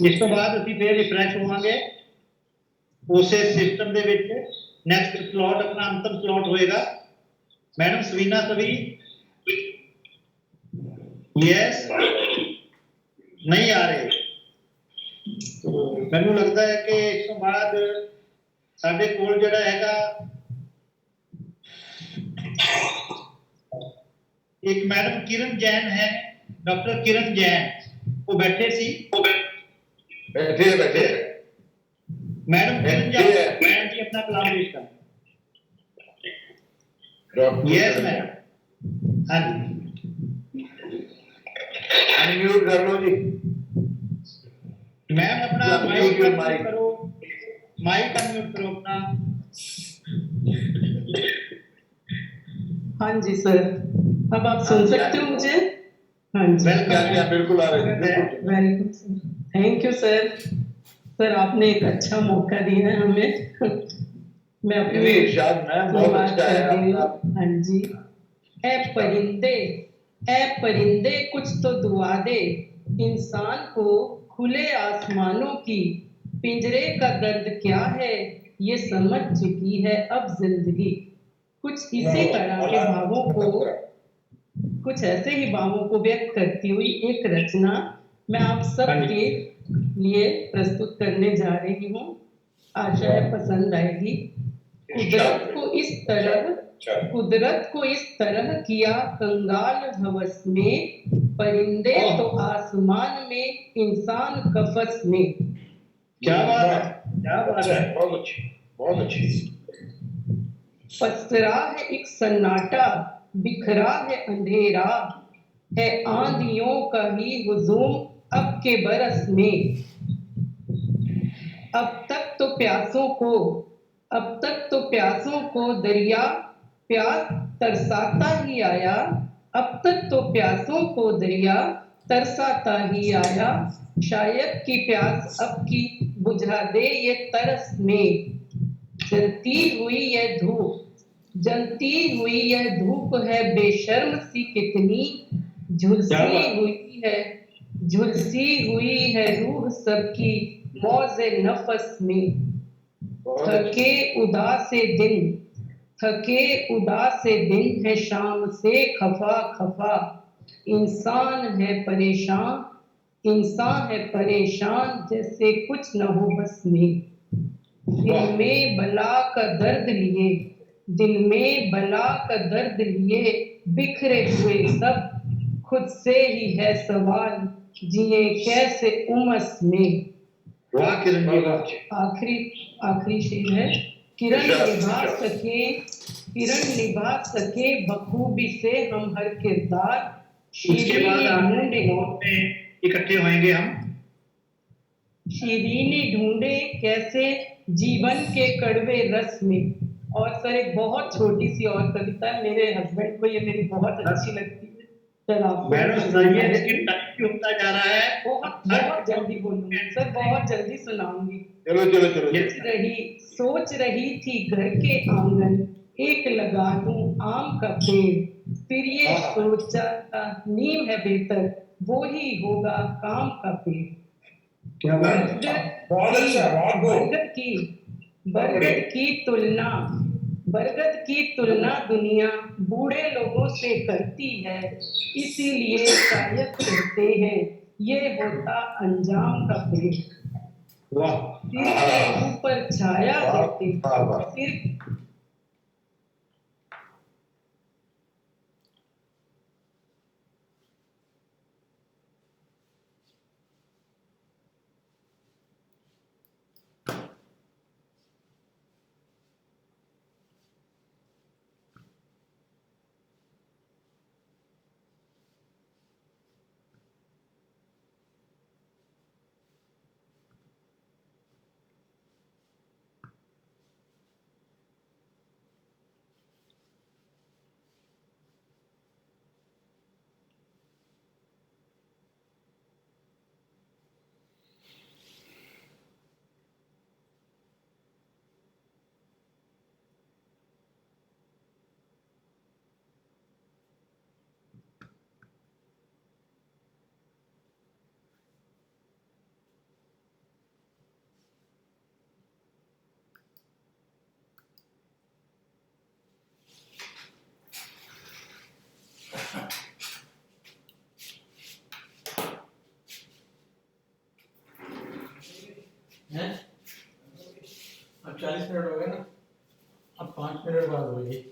ਇਸ ਤੋਂ ਬਾਅਦ ਅਸੀਂ ਫੇਰ ਰਿਫਰੈਸ਼ ਹੋਵਾਂਗੇ ਉਸੇ ਸਿਸਟਮ ਦੇ ਵਿੱਚ ਨੈਕਸਟ ਸਲੋਟ ਆਪਣਾ ਅੰਤਮ ਸਲੋਟ ਹੋਏਗਾ ਮੈਡਮ ਸਵੀਨਾ ਸਵੀ ਯੈਸ ਨਹੀਂ ਆ ਰਹੇ ਮੈਨੂੰ ਲੱਗਦਾ ਹੈ ਕਿ ਇਸ ਤੋਂ ਬਾਅਦ ਸਾਡੇ ਕੋਲ ਜਿਹੜਾ ਹੈਗਾ ਇੱਕ ਮੈਡਮ ਕਿਰਨ ਜੈਨ ਹੈ ਡਾਕਟਰ ਕਿਰਨ ਜੈਨ ਉਹ बैठे सी बैठे मैडम किरण जैन मैम जी अपना कलाम पेश करें यस मैम हाँ जी अनम्यूट कर लो जी मैम अपना माइक अनम्यूट करो माइक अनम्यूट करो अपना हाँ जी सर अब आप सुन सकते हो मुझे हाँ जी बिल्कुल आ रहे हैं very good sir thank you sir sir आपने एक अच्छा मौका दिया है हमें मैं अपनी बात कर रही हूँ हाँ जी ए परिंदे कुछ तो दुआ दे इंसान को खुले आसमानों की पिंजरे का दर्द क्या है ये समझ चुकी है अब जिंदगी कुछ इसी तरह के भावों को कुछ ऐसे ही भावों को व्यक्त करती हुई एक रचना मैं आप सबके लिए प्रस्तुत करने जा रही हूँ आशा है पसंद आएगी कुदरत को इस तरह किया कंगाल हवस में परिंदे तो आसमान में इंसान कफस में क्या बात है बहुत अच्छी पसरा है एक सन्नाटा बिखरा है अंधेरा है आंधियों का ही हुजूम अब के बरस में अब तक तो प्यासों को दरिया प्यास तरसाता ही आया अब तक तो प्यासों को दरिया तरसाता ही आया शायद की प्यास अब की बुझा दे ये तरस में जलती हुई यह धूप है बेशर्म सी कितनी झुलसी हुई है रूह सबकी मौजे नफस में थके उदास दिन है शाम से खफा इंसान है परेशान जैसे कुछ न हो बस में दिल में बला का दर्द लिए बिखरे हुए सब खुद से ही है सवाल जिए कैसे उमस में वाह किरण जी वाह। आखिरी शेर है। किरण निभा सके बखूबी से हम हर किरदार। उसके बाद ढूंढे में इकट्ठे होंगे हम। शीरीनी ढूंढे कैसे जीवन के कड़वे रस में। और सर एक बहुत छोटी सी और कविता है, मेरे हस्बैंड को ये मेरी बहुत अच्छी लगती है। सर आपको मैडम सुनाइए, लेकिन टाइम भी होता जा रहा है। बहुत जल्दी बोलूंगी सर, बहुत जल्दी सुनाऊंगी। चलो। सोच रही थी घर के आंगन एक लगा दूं आम का पेड़। फिर ये सोचा नीम है बेहतर वो ही होगा काम का पेड़। क्या बात, बहुत अच्छा, बहुत बरगद की तुलना दुनिया बूढ़े लोगों से करती है। इसीलिए शायद कहते हैं ये होता अंजाम का पेड़। सिर के ऊपर छाया देते सिर हैं? अब 40 मिनट हो गए ना, अब 5 मिनट बाद होगी।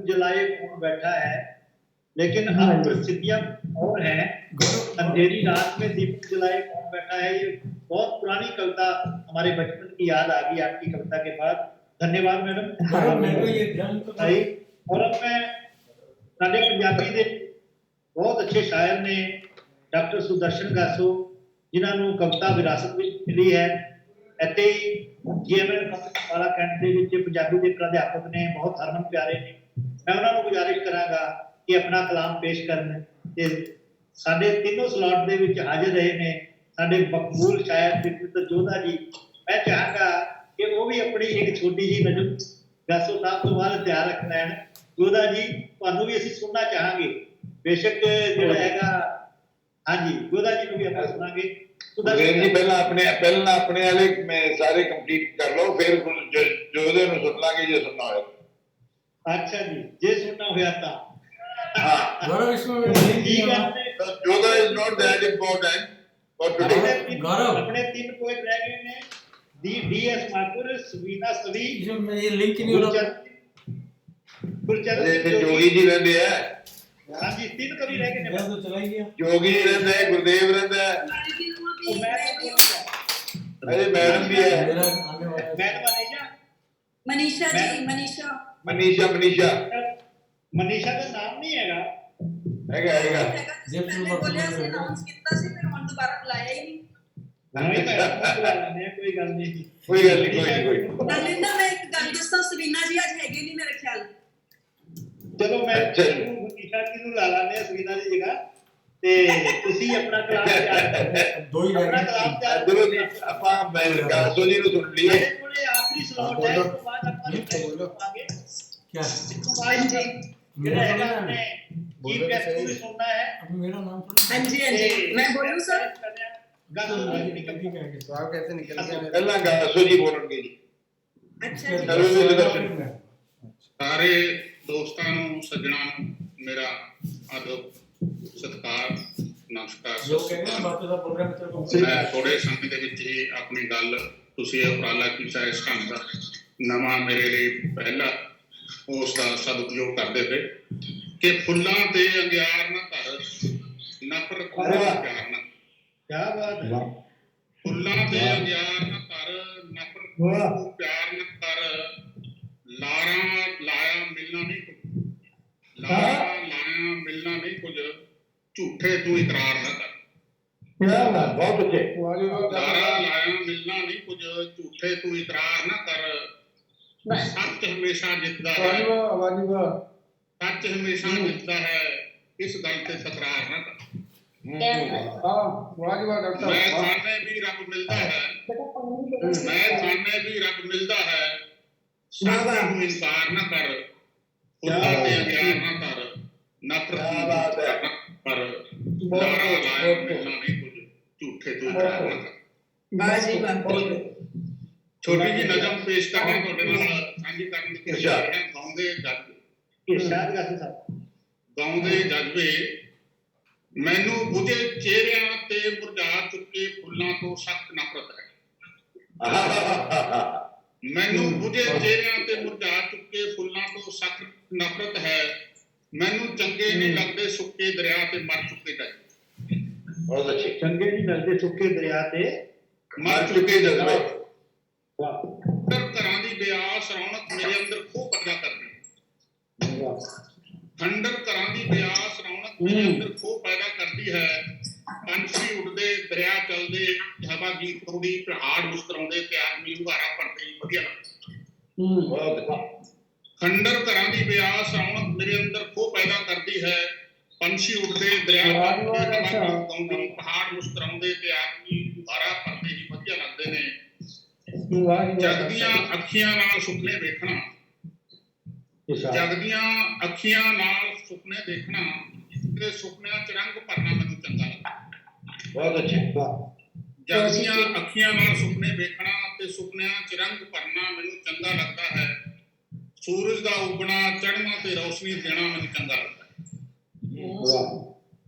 जलाए कौन बैठा है, लेकिन अब परिस्थितियां और हैं। अंधेरी रात में दीपक जलाए कौन बैठा है, ये बहुत पुरानी कविता हमारे बचपन की याद आ गई आपकी कविता के बाद। धन्यवाद मैडम। और अब मैं साडे पंजाबी दे बहुत अच्छे शायर ने डॉक्टर सुदर्शन गासो, जिन्हां नूं कविता विरासत विच मिली है। ਇੱਥੇ ਹੀ ਜੀਐਮਐਨ ਵਾਲਾ ਕੈਂਟ ਦੇ ਵਿੱਚ ਪੰਜਾਬੀ ਦੇ ਅਧਿਆਪਕ ਨੇ, ਬਹੁਤ ਹਰਮਨ ਪਿਆਰੇ ਨੇ। मैं उन्होंने गुजारिश करांगा कि अपना कलाम पेश करन ते साडे तीनों स्लॉट दे विच हाजिर रहे ने साडे मकबूल शायर विक्रम जोधा जी। मैं चाहांगा कि वो भी अपनी एक छोटी जी नजम गासो साहब तो बाद तैयार रख लैन। जोधा जी तुहानू भी असीं सुनना चाहांगे, बेशक जिहड़ा हैगा। हाँ जी, जोधा जी नूं भी आपां सुनांगे। जी पहला अपने वाले में सारे कंप्लीट कर लो, फिर जोधे नूं सुन लांगे जे सुनना होए। अच्छा जी, जे सुनना होया ता गौरव इसमें ठीक है। Jodha is not that important for today. Gaurav अपने 3 पोएट रह गए ने, डी.एस. माथुर, सवीना सवी, इसमें ये लिंक नहीं हो रहा। गुरचरण जोगी जी रहते हैं। हाँ जी, 3 कवि रह गए ने। तो चला ही गया। जोगी जी रहते हैं, गुरुदेव रहता है, अरे मैडम भी है, मेरा आने वाला है। मैडम मनीषा मनीषा जी, मनीषा मनीषा मनीषा का नाम नहीं हैगा। हैगा जब बोलिया से अनाउंस किया सी, फिर हम दोबारा बुलाया ही नहीं। नहीं मैडम बुला लेने कोई गल नहीं। नलिंदा मैं एक गल दस्सां, सवीना जी आज हैगे नहीं मेरे ख्याल। चलो मैं मनीषा जी नु ला लाने आ सवीना जी जगह ते ਤੁਸੀਂ ਆਪਣਾ ਕਲਾਮ ਤਿਆਰ ਕਰੋ। दो ही रह ਆਪਣਾ गए। ਕਲਾਮ ਤਿਆਰ चलो जी ਆਪਾਂ ਮੈਂ गासो जी ਨੂੰ सुन लिए। ਮੇਰੇ ਕੋਲੇ ਆਖਰੀ ਸਲੌਟ ਹੈ, ਉਸ ਤੋਂ ਬਾਅਦ ਆਪਾਂ ਆगे क्या सुभाष जी ਜਿਹੜਾ ਹੈਗਾ ਆਪਣੇ चीफ गेस्ट को भी सुनना है। अब मेरा नाम हाँ जी हाँ जी, मैं बोलूं सर? गासो जी निकल निकल गया। तो आप कैसे निकल गया? ਪਹਿਲਾਂ गासो जी बोलणगे जी। अच्छा जी। चलो जी सुदर्शन। ਸਾਰੇ ਦੋਸਤਾਂ ਨੂੰ, ਸੱਜਣਾਂ ਨੂੰ ਮੇਰਾ ਆਦਬ, ਸਤਿਕਾਰ, ਨਮਸਕਾਰ। जो कहने हैं बातें सब प्रोग्राम में चल रहा ਮੈਂ ਥੋੜੇ ਸਮੇਂ ਦੇ ਵਿੱਚ ਹੀ ਆਪਣੀ ਗੱਲ, ਤੁਸੀਂ ਇਹ ਉਪਰਾਲਾ ਕੀਤਾ ਇਸ ਢੰਗ ਦਾ ਨਵਾਂ ਮੇਰੇ ਲਈ ਪਹਿਲਾ ਉਸ ਦਾ ਸਦਉਪਯੋਗ ਕਰਦੇ ਪਏ ਕਿ ਫੁੱਲਾਂ ਤੇ ਅੰਗਿਆਰ ਨਾ ਧਰ, ਨਫ਼ਰਤ ਨੂੰ ਪਿਆਰ ਨਾ। क्या बात है। ਫੁੱਲਾਂ ਤੇ ਅੰਗਿਆਰ ਨਾ ਧਰ, ਨਫ਼ਰਤ ਨੂੰ ਪਿਆਰ ਨਾ ਕਰ। ਲਾਰਾ ਲਾਇਆ ਮਿਲਣਾ ਨਹੀਂ ਕੁਝ, ਲਾਰਾ ਲਾਇਆ ਮਿਲਣਾ ਨਹੀਂ ਕੁਝ, ਝੂਠੇ ਤੂੰ ਇਕਰਾਰ ਨਾ ਕਰ। क्या बात, बहुत अच्छे। ਲਾਰਾ ਲਾਇਆ ਮਿਲਣਾ ਨਹੀਂ ਕੁਝ, ਝੂਠੇ ਤੂੰ ਇਕਰਾਰ ਨਾ ਕਰ। ਸੱਚ ਹਮੇਸ਼ਾ ਜਿੱਤਦਾ ਹੈ, ਸੱਚ ਹਮੇਸ਼ਾ ਜਿੱਤਦਾ ਹੈ, ਇਸ ਗੱਲ ਤੇ ਤਕਰਾਰ ਨਾ ਕਰ। ਮੈਂ ਖਾਨੇ ਵੀ ਰੱਬ ਮਿਲਦਾ ਹੈ, ਮੈਂ ਖਾਨੇ ਵੀ ਰੱਬ ਮਿਲਦਾ ਹੈ, ਸੱਚ ਨੂੰ ਇਨਕਾਰ ਨਾ ਕਰ। ਫੁੱਲਾਂ ਤੇ ਅੰਗਿਆਰ ਨਾ ਧਰ, ਨਫ਼ਰਤ ਨੂੰ ਪਿਆਰ ਨਾ ਕਰ। ਲਾਰਾ ਲਾਇਆ ਮਿਲਣਾ ਨਹੀਂ ਕੁਝ, ਝੂਠੇ ਤੂੰ ਇਕਰਾਰ ਨਾ ਕਰ। वाह जी वाह। ਛੋਟੀ ਜੀ ਨਜ਼ਮ ਪੇਸ਼ ਕਰਨੀ ਤੁਹਾਡੇ ਨਾਲ ਸਾਂਝੀ ਕਰਨ ਦੀ ਕੋਸ਼ਿਸ਼ ਕਰ ਰਿਹਾ। ਗਾਉਂਦੇ ਜਜ਼ਬੇ, इरशाद गासो साहब। ਗਾਉਂਦੇ ਜਜ਼ਬੇ, ਮੈਨੂੰ ਬੁਝੇ ਚਿਹਰਿਆਂ ਤੇ ਮੁਰਝਾ ਚੁੱਕੇ ਫੁੱਲਾਂ ਤੋਂ ਸਖਤ ਨਫ਼ਰਤ ਹੈ। ਮੈਨੂੰ ਬੁਝੇ ਚਿਹਰਿਆਂ ਤੇ ਮੁਰਝਾ ਚੁੱਕੇ ਫੁੱਲਾਂ ਤੋਂ ਸਖਤ ਨਫ਼ਰਤ ਹੈ। ਮੈਨੂੰ ਚੰਗੇ ਨਹੀਂ ਲੱਗਦੇ ਸੁੱਕੇ ਦਰਿਆ ਤੇ ਮਰ ਚੁੱਕੇ ਜਜ਼ਬੇ। बहुत अच्छे। चंगे नहीं लगते सुखे दरिया ते ਮਰ ਚੁੱਕੇ ਜਜ਼ਬੇ। वाह ਘਰਾਂ ਦੀ ਬਿਆਸ ਰੌਣਕ ਮੇਰੇ ਅੰਦਰ ਖੂਬ ਪੈਦਾ ਕਰਦੀ। वाह। ਖੰਡਰ ਘਰਾਂ ਦੀ ਬਿਆਸ ਰੌਣਕ ਮੇਰੇ ਅੰਦਰ ਖੂਬ ਪੈਦਾ ਕਰਦੀ ਹੈ। ਪੰਛੀ ਉੱਡਦੇ, ਦਰਿਆ ਚੱਲਦੇ, ਹਵਾ ਗੀਤ ਗਾਉਂਦੀ, ਪਹਾੜ ਮੁਸਕਰਾਉਂਦੇ ਤੇ ਆਦਮੀ ਹੁੰਗਾਰਾ ਭਰਦੇ ਹੀ ਵਧੀਆ ਲੱਗਦਾ। ਖੰਡਰ ਘਰਾਂ ਦੀ ਬਿਆਸ ਰੌਣਕ ਮੇਰੇ ਅੰਦਰ ਖੂਬ ਪੈਦਾ ਕਰਦੀ ਹੈ। ਪੰਛੀ ਉੱਡਦੇ, ਦਰਿਆ ਚੱਲਦੇ, ਹਵਾ ਗੀਤ ਗਾਉਂਦੀ, ਪਹਾੜ ਮੁਸਕਰਾਉਂਦੇ ਤੇ ਆਦਮੀ ਹੁੰਗਾਰਾ ਭਰਦੇ ਹੀ ਵਧੀਆ ਲੱਗਦੇ ਨੇ। ਜਗਦੀਆਂ ਅੱਖੀਆਂ ਨਾਲ ਸੁਪਨੇ ਵੇਖਣਾ, ਜਗਦੀਆਂ ਅੱਖੀਆਂ ਨਾਲ ਸੁਪਨੇ ਦੇਖਣਾ ਤੇ ਸੁਪਨਿਆਂ 'ਚ ਰੰਗ ਭਰਨਾ ਮੈਨੂੰ ਚੰਗਾ ਲੱਗਦਾ। बहुत अच्छे। ਜਗਦੀਆਂ ਅੱਖੀਆਂ ਨਾਲ ਸੁਪਨੇ ਵੇਖਣਾ ਤੇ ਸੁਪਨਿਆਂ 'ਚ ਰੰਗ ਭਰਨਾ ਮੈਨੂੰ ਚੰਗਾ ਲੱਗਦਾ ਹੈ। ਸੂਰਜ ਦਾ ਉੱਗਣਾ ਚੜ੍ਹਨਾ ਤੇ ਰੌਸ਼ਨੀ ਦੇਣਾ ਮੈਨੂੰ ਚੰਗਾ ਲੱਗਦਾ ਹੈ।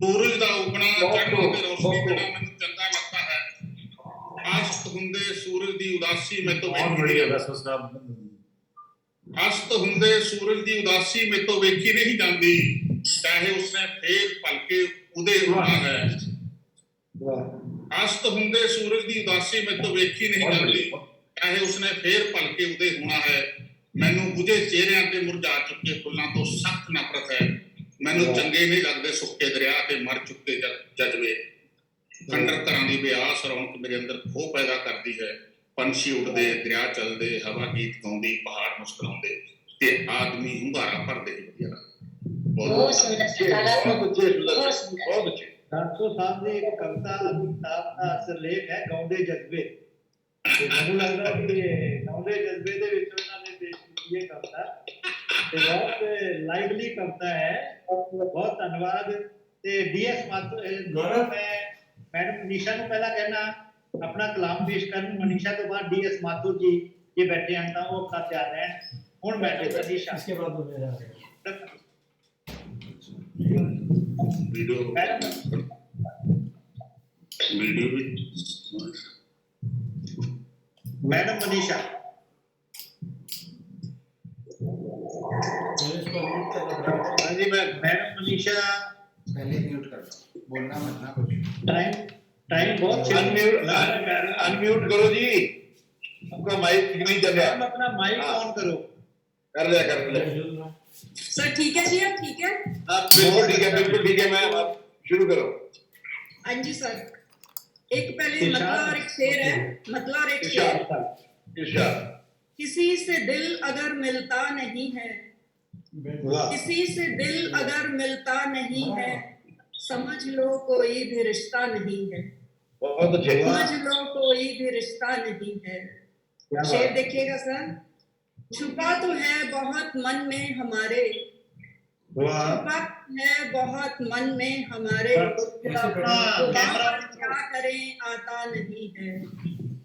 ਸੂਰਜ ਦਾ ਉੱਗਣਾ ਚੜ੍ਹਨਾ ਤੇ ਰੌਸ਼ਨੀ ਦੇਣਾ ਮੈਨੂੰ ਚੰਗਾ ਲੱਗਦਾ ਹੈ। ਅਸਤ ਹੁੰਦੇ ਸੂਰਜ ਦੀ ਉਦਾਸੀ ਮੈਥੋਂ ਵੇਖੀ ਨਹੀਂ ਜਾਂਦੀ, ਚਾਹੇ ਉਸਨੇ ਫੇਰ ਭਲਕੇ ਉਦੇ ਹੋਣਾ ਹੈ। ਅਸਤ ਹੁੰਦੇ ਸੂਰਜ ਦੀ ਉਦਾਸੀ ਮੈਥੋਂ ਵੇਖੀ ਨਹੀਂ ਜਾਂਦੀ, ਚਾਹੇ ਉਸਨੇ ਫੇਰ ਭਲਕੇ ਉਦੇ ਹੋਣਾ ਹੈ। ਮੈਨੂੰ ਬੁਝੇ ਚਿਹਰਿਆਂ ਤੇ ਮੁਰਝਾ ਚੁੱਕੇ ਫੁੱਲਾਂ ਤੋਂ ਸਖਤ ਨਫ਼ਰਤ ਹੈ। ਮੈਨੂੰ ਚੰਗੇ ਨਹੀਂ ਲੱਗਦੇ ਸੁੱਕੇ ਦਰਿਆ ਤੇ ਮਰ ਚੁੱਕੇ ਜਜ਼ਬੇ। ਖੰਡਰ ਘਰਾਂ ਦੀ ਬਿਆਸ ਰੌਣਕ ਮੇਰੇ ਅੰਦਰ ਖੋਹ ਪੈਦਾ ਕਰਦੀ ਹੈ। ਪੰਛੀ ਉੱਡਦੇ, ਦਰਿਆ ਚੱਲਦੇ, ਹਵਾ ਗੀਤ ਗਾਉਂਦੀ, ਪਹਾੜ ਮੁਸਕਰਾਉਂਦੇ ਤੇ ਆਦਮੀ ਹੁੰਗਾਰਾ ਭਰਦੇ ਹੀ ਵਧੀਆ ਲੱਗਦਾ। ਬਹੁਤ ਸੁੰਦਰ ਬਹੁਤ ਅੱਛੇ। ਡਾਕਟਰ ਸਾਹਿਬ ਦੀ ਇੱਕ ਕਵਿਤਾ ਕਿਤਾਬ ਦਾ ਅਸਲ ਲੇਖ ਹੈ ਗਾਉਂਦੇ ਜਜ਼ਬੇ। ਤੇ ਮੈਨੂੰ ਲੱਗਦਾ ਕਿ ਗਾਉਂਦੇ ਜਜ਼ਬੇ ਦੇ ਵਿੱਚ ਉਹਨਾਂ ਨੇ ਪੇਸ਼ ਕੀਤੀ ਇਹ ਕਵਿਤਾ ਤੇ ਬਹੁਤ ਲਾਈਵਲੀ ਕਵਿਤਾ ਹੈ। ਬਹੁਤ ਧੰਨਵਾਦ। ਤੇ ਡੀਐਸ ਮਾਥੁਰ ਮੈਂ मैडम मनीषा को पहला कहना अपना कलाम पेश करन। मनीषा तो बाद डीएस माथुर जी ये बैठे हैं वो अपना तैयार हैं। हुन बैठे मनीषा इसके बाद मेरा वीडियो मैडम मनीषा हाँ जी मैडम मनीषा पहले म्यूट कर दो, बोलना मत ना कुछ। टाइम बहुत अनम्यूट करो जी, आपका माइक नहीं चल रहा। अपना माइक ऑन करो। कर लिया सर ठीक है जी, अब ठीक है। बिल्कुल ठीक है मैम, आप शुरू करो। हाँ जी सर, एक पहले मतला और एक शेर है। मतला और एक शेर। किसी से दिल अगर मिलता नहीं है, किसी से दिल अगर मिलता नहीं है, समझ लो कोई भी रिश्ता नहीं है। समझ लो कोई भी रिश्ता नहीं है। शेर देखिएगा सर। छुपा तो है बहुत मन में हमारे, छुपा है बहुत मन में हमारे, जुबान पर क्या करें आता नहीं है,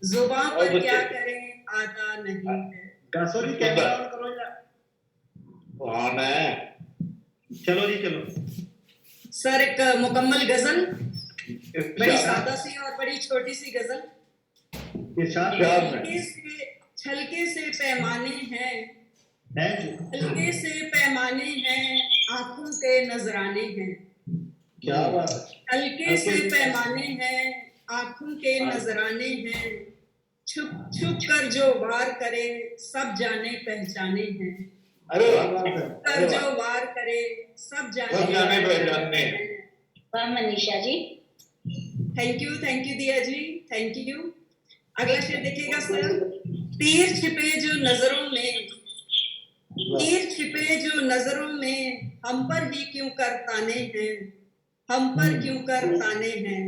जुबान पर क्या करें आता नहीं है। सॉरी कैमरा ऑन करो यार। ऑन है। चलो जी चलो। सर एक मुकम्मल गजल, बड़ी सादा सी और बड़ी छोटी सी गजल। छलके से पैमाने हैं, हल्के से पैमाने हैं, आंखों के नजराने हैं। क्या बात है। हल्के से पैमाने हैं, आंखों के नजराने हैं, छुप छुप कर जो वार करे सब जाने पहचाने हैं। कर जो वार करे सब जाने पहचाने हैं। वाह मनीषा जी, थैंक यू दिया जी, थैंक यू। अगला शेर देखिएगा सर। तीर छिपे जो नजरों में, तीर छिपे जो नजरों में, हम पर ही क्यों कर ताने हैं, हम पर क्यों कर ताने हैं।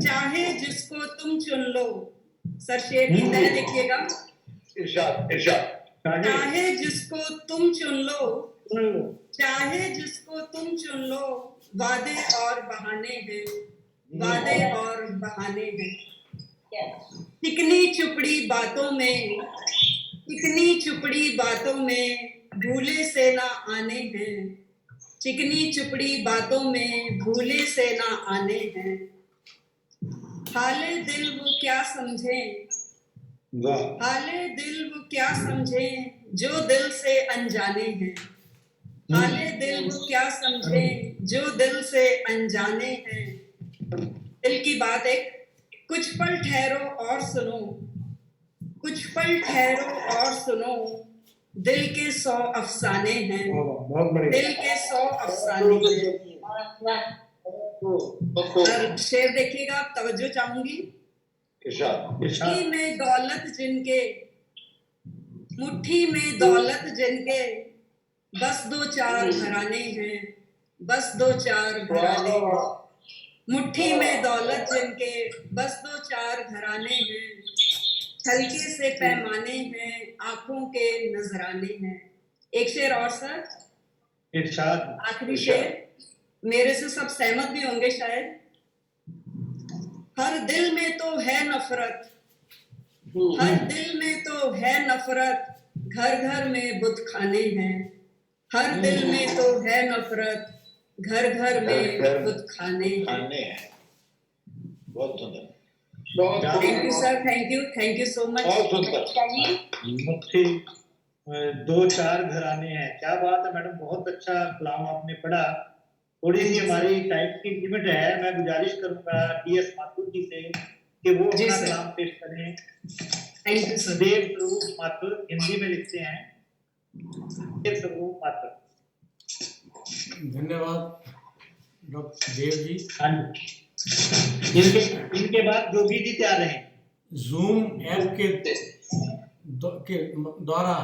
चाहे जिसको तुम चुन लो, सर शेर की तय देखिएगा। इरशाद। चाहे जिसको तुम चुन लो, चाहे जिसको तुम चुन लो, वादे और बहाने हैं, वादे और बहाने हैं। चिकनी चुपड़ी बातों में, चिकनी चुपड़ी बातों में भूले से ना आने हैं, चिकनी चुपड़ी बातों में भूले से ना आने हैं। हाले दिल वो क्या समझे, हाले दिल वो क्या समझे जो दिल से अनजाने हैं, हाले दिल वो क्या समझे जो दिल से अनजाने हैं। दिल की बात एक, कुछ पल ठहरो और सुनो, कुछ पल ठहरो और सुनो, दिल के 100 अफसाने हैं, दिल के 100 अफसाने हैं। सर शेर देखिएगा, तवज्जो चाहूंगी। मुट्ठी में दौलत जिनके, मुट्ठी में दौलत जिनके, बस 2-4 घराने हैं, बस 2-4 घराने हैं। मुट्ठी में दौलत जिनके, बस 2-4 घराने हैं, हल्के से पैमाने हैं, आंखों के नजराने हैं। एक शेर और सर, इरशाद। आखिरी शेर, मेरे से सब सहमत भी होंगे शायद। हर दिल में तो है नफरत, हर दिल में तो है नफरत, घर घर में बुत खाने हैं, हर दिल में तो है नफरत, घर घर में बुत खाने हैं। बहुत सुंदर, thank you sir, thank you so much. बहुत सुंदर। मुझसे 2-4 घराने हैं, क्या बात है मैडम, बहुत अच्छा कलाम आपने पढ़ा। थोड़ी सी हमारी टाइप की लिमिट है, मैं गुजारिश करूंगा टीएस माथुर जी से कि वो अपना कलाम पेश करें। Thank you sir. देव स्वरूप माथुर हिंदी में लिखते हैं, देव स्वरूप माथुर। धन्यवाद डॉक्टर देव जी। हाँ जी, इनके बाद जोगी जी तैयार रहे। जूम ऐप के द्वारा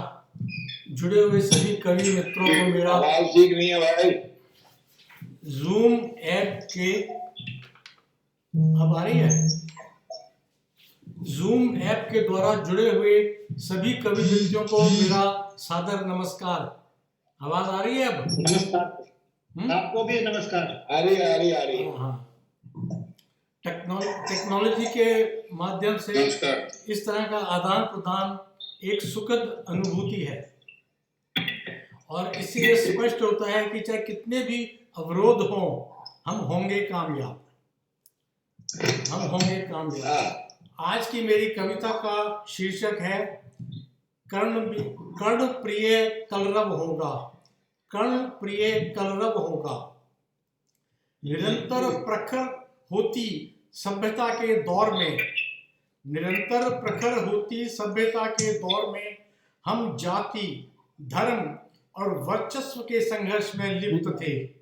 जुड़े हुए सभी कवि मित्रों को मेरा आवाज ठीक नहीं है भाई। जूम ऐप के, अब आ रही है? जूम ऐप के द्वारा जुड़े हुए सभी कवि मित्रों को मेरा सादर नमस्कार। आवाज आ रही है अब? नमस्कार। आपको भी नमस्कार। आ रही है। हाँ, टेक्नोलॉजी के माध्यम से इस तरह का आदान प्रदान एक सुखद अनुभूति है, और इससे स्पष्ट होता है कि चाहे कितने भी अवरोध हों, हम होंगे कामयाब। आज की मेरी कविता का शीर्षक है कर्ण प्रिय कलरव होगा, कर्ण प्रिय कलरव होगा। निरंतर प्रखर होती सभ्यता के दौर में, निरंतर प्रखर होती सभ्यता के दौर में हम जाति, धर्म और वर्चस्व के संघर्ष में लिप्त थे।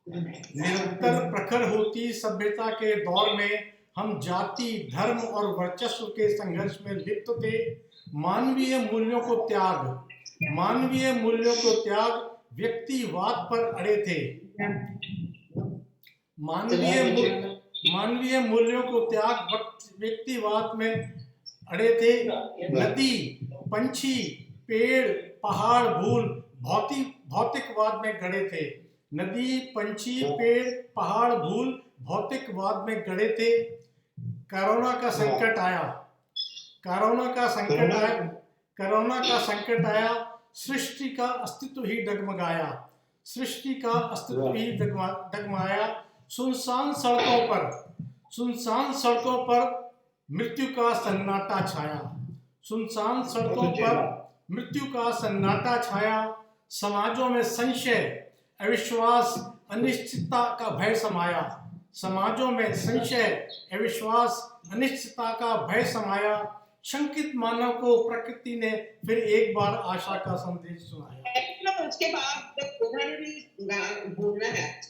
निरंतर प्रखर होती सभ्यता के दौर में हम जाति, धर्म और वर्चस्व के संघर्ष में लिप्त थे। मानवीय मूल्यों को त्याग व्यक्तिवाद पर अड़े थे। मानवीय मूल्यों को त्याग व्यक्तिवाद में अड़े थे। नदी, पंछी, पेड़, पहाड़ भूल भौतिकवाद में गड़े थे। नदी, पंछी, पेड़, पहाड़ भूल भौतिकवाद में गड़े थे। कोरोना का संकट आया, सृष्टि का अस्तित्व ही डगमगाया। सुनसान सड़कों पर मृत्यु का सन्नाटा छाया। समाजों में संशय, अविश्वास, अनिश्चितता का भय समाया। शंकित मानव को प्रकृति ने फिर एक बार आशा का संदेश सुनाया। उसके बाद उधर भी बोलना है।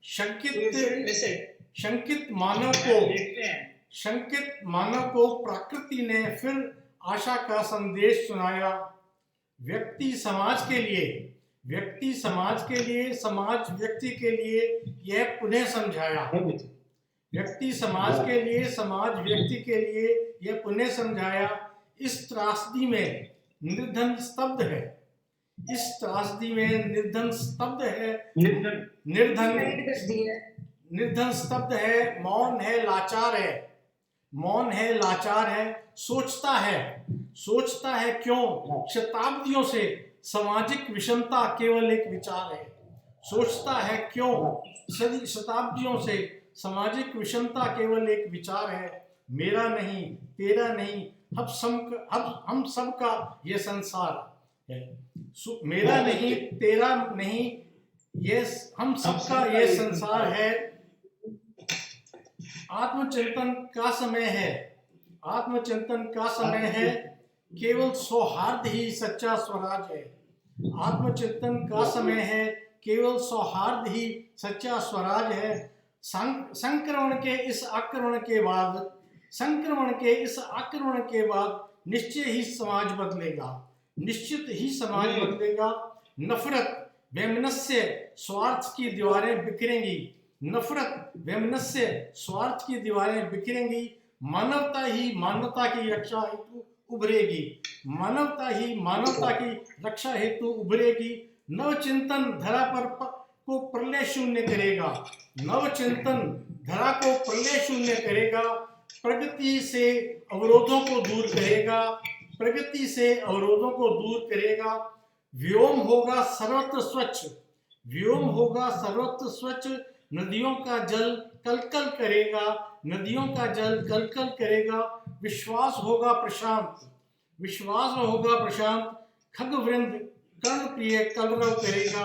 शंकित मानव को प्रकृति ने फिर आशा का संदेश सुनाया। व्यक्ति समाज के लिए, समाज व्यक्ति के लिए यह पुनः समझाया। इस त्रस्ती में निर्धन स्तब्ध है। मौन है लाचार है। सोचता है क्यों शताब्दियों से सामाजिक विषमता केवल एक विचार है। सोचता है क्यों शताब्दियों से सामाजिक विषमता केवल एक विचार है। मेरा नहीं, तेरा नहीं, हम सबका ये संसार है। मेरा नहीं, तेरा नहीं, ये हम सबका ये संसार है। आत्मचिंतन का समय है। केवल सौहार्द ही सच्चा स्वराज है। आत्मचिंतन का समय है। केवल सौहार्द ही सच्चा स्वराज है। संक्रमण के इस आक्रमण के बाद निश्चित ही समाज बदलेगा। नफरत, वैमनस्य, स्वार्थ की दीवारें बिखरेंगी। मानवता की रक्षा हेतु उभरेगी। नवचिंतन धरा को प्रलय शून्य करेगा। प्रगति से अवरोधों को दूर करेगा। प्रगति से अवरोधों को दूर करेगा। व्योम होगा सर्वत्र स्वच्छ, व्योम होगा सर्वत्र स्वच्छ, नदियों का जल कलकल करेगा, नदियों का जल कलकल करेगा। विश्वास होगा प्रशांत, विश्वास होगा प्रशांत, खगवृंद कर्ण प्रिय कलरव करेगा,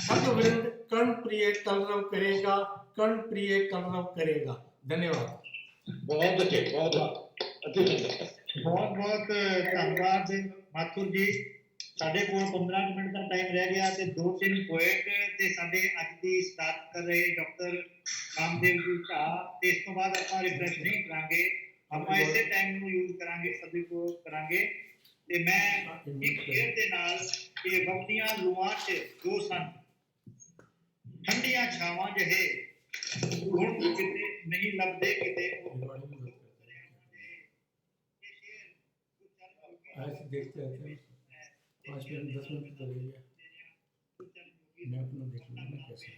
खगवृंद कर्ण प्रिय कलरव करेगा, कर्ण प्रिय कलरव करेगा। धन्यवाद। बहुत अच्छे, बहुत बहुत धन्यवाद माथुर जी। ਸਾਡੇ ਕੋਲ 15 ਮਿੰਟ ਦਾ ਟਾਈਮ ਰਹਿ ਗਿਆ ਤੇ 2-3 ਪੋਇਟ ਤੇ ਸਾਡੇ ਅੱਜ ਦੀ ਸਟਾਰਟ ਕਰ ਰਹੇ ਡਾਕਟਰ ਕਾਮਦੇਵ ਜੀ ਦਾ, ਤੇ ਇਸ ਤੋਂ ਬਾਅਦ ਆਪਾਂ ਰਿਫਰੈਸ਼ ਨਹੀਂ ਕਰਾਂਗੇ, ਆਪਾਂ ਇਸੇ ਟਾਈਮ ਨੂੰ ਯੂਜ਼ ਕਰਾਂਗੇ, ਸਭੀ ਕੋ ਕਰਾਂਗੇ। ਤੇ ਮੈਂ ਇੱਕ ਸ਼ੇਰ ਦੇ ਨਾਲ ਇਹ ਵਕਤੀਆਂ ਲੂਆਂ 'ਚ ਜੋ ਸਨ ਠੰਡੀਆਂ ਛਾਵਾਂ ਜਿਹੇ ਹੁਣ ਕਿਤੇ ਨਹੀਂ ਲੱਭਦੇ ਕਿਤੇ देखते रहते हैं 5 मिनट 10 मिनट तो ले लिया, मैं अपना देख लूँगा कैसे।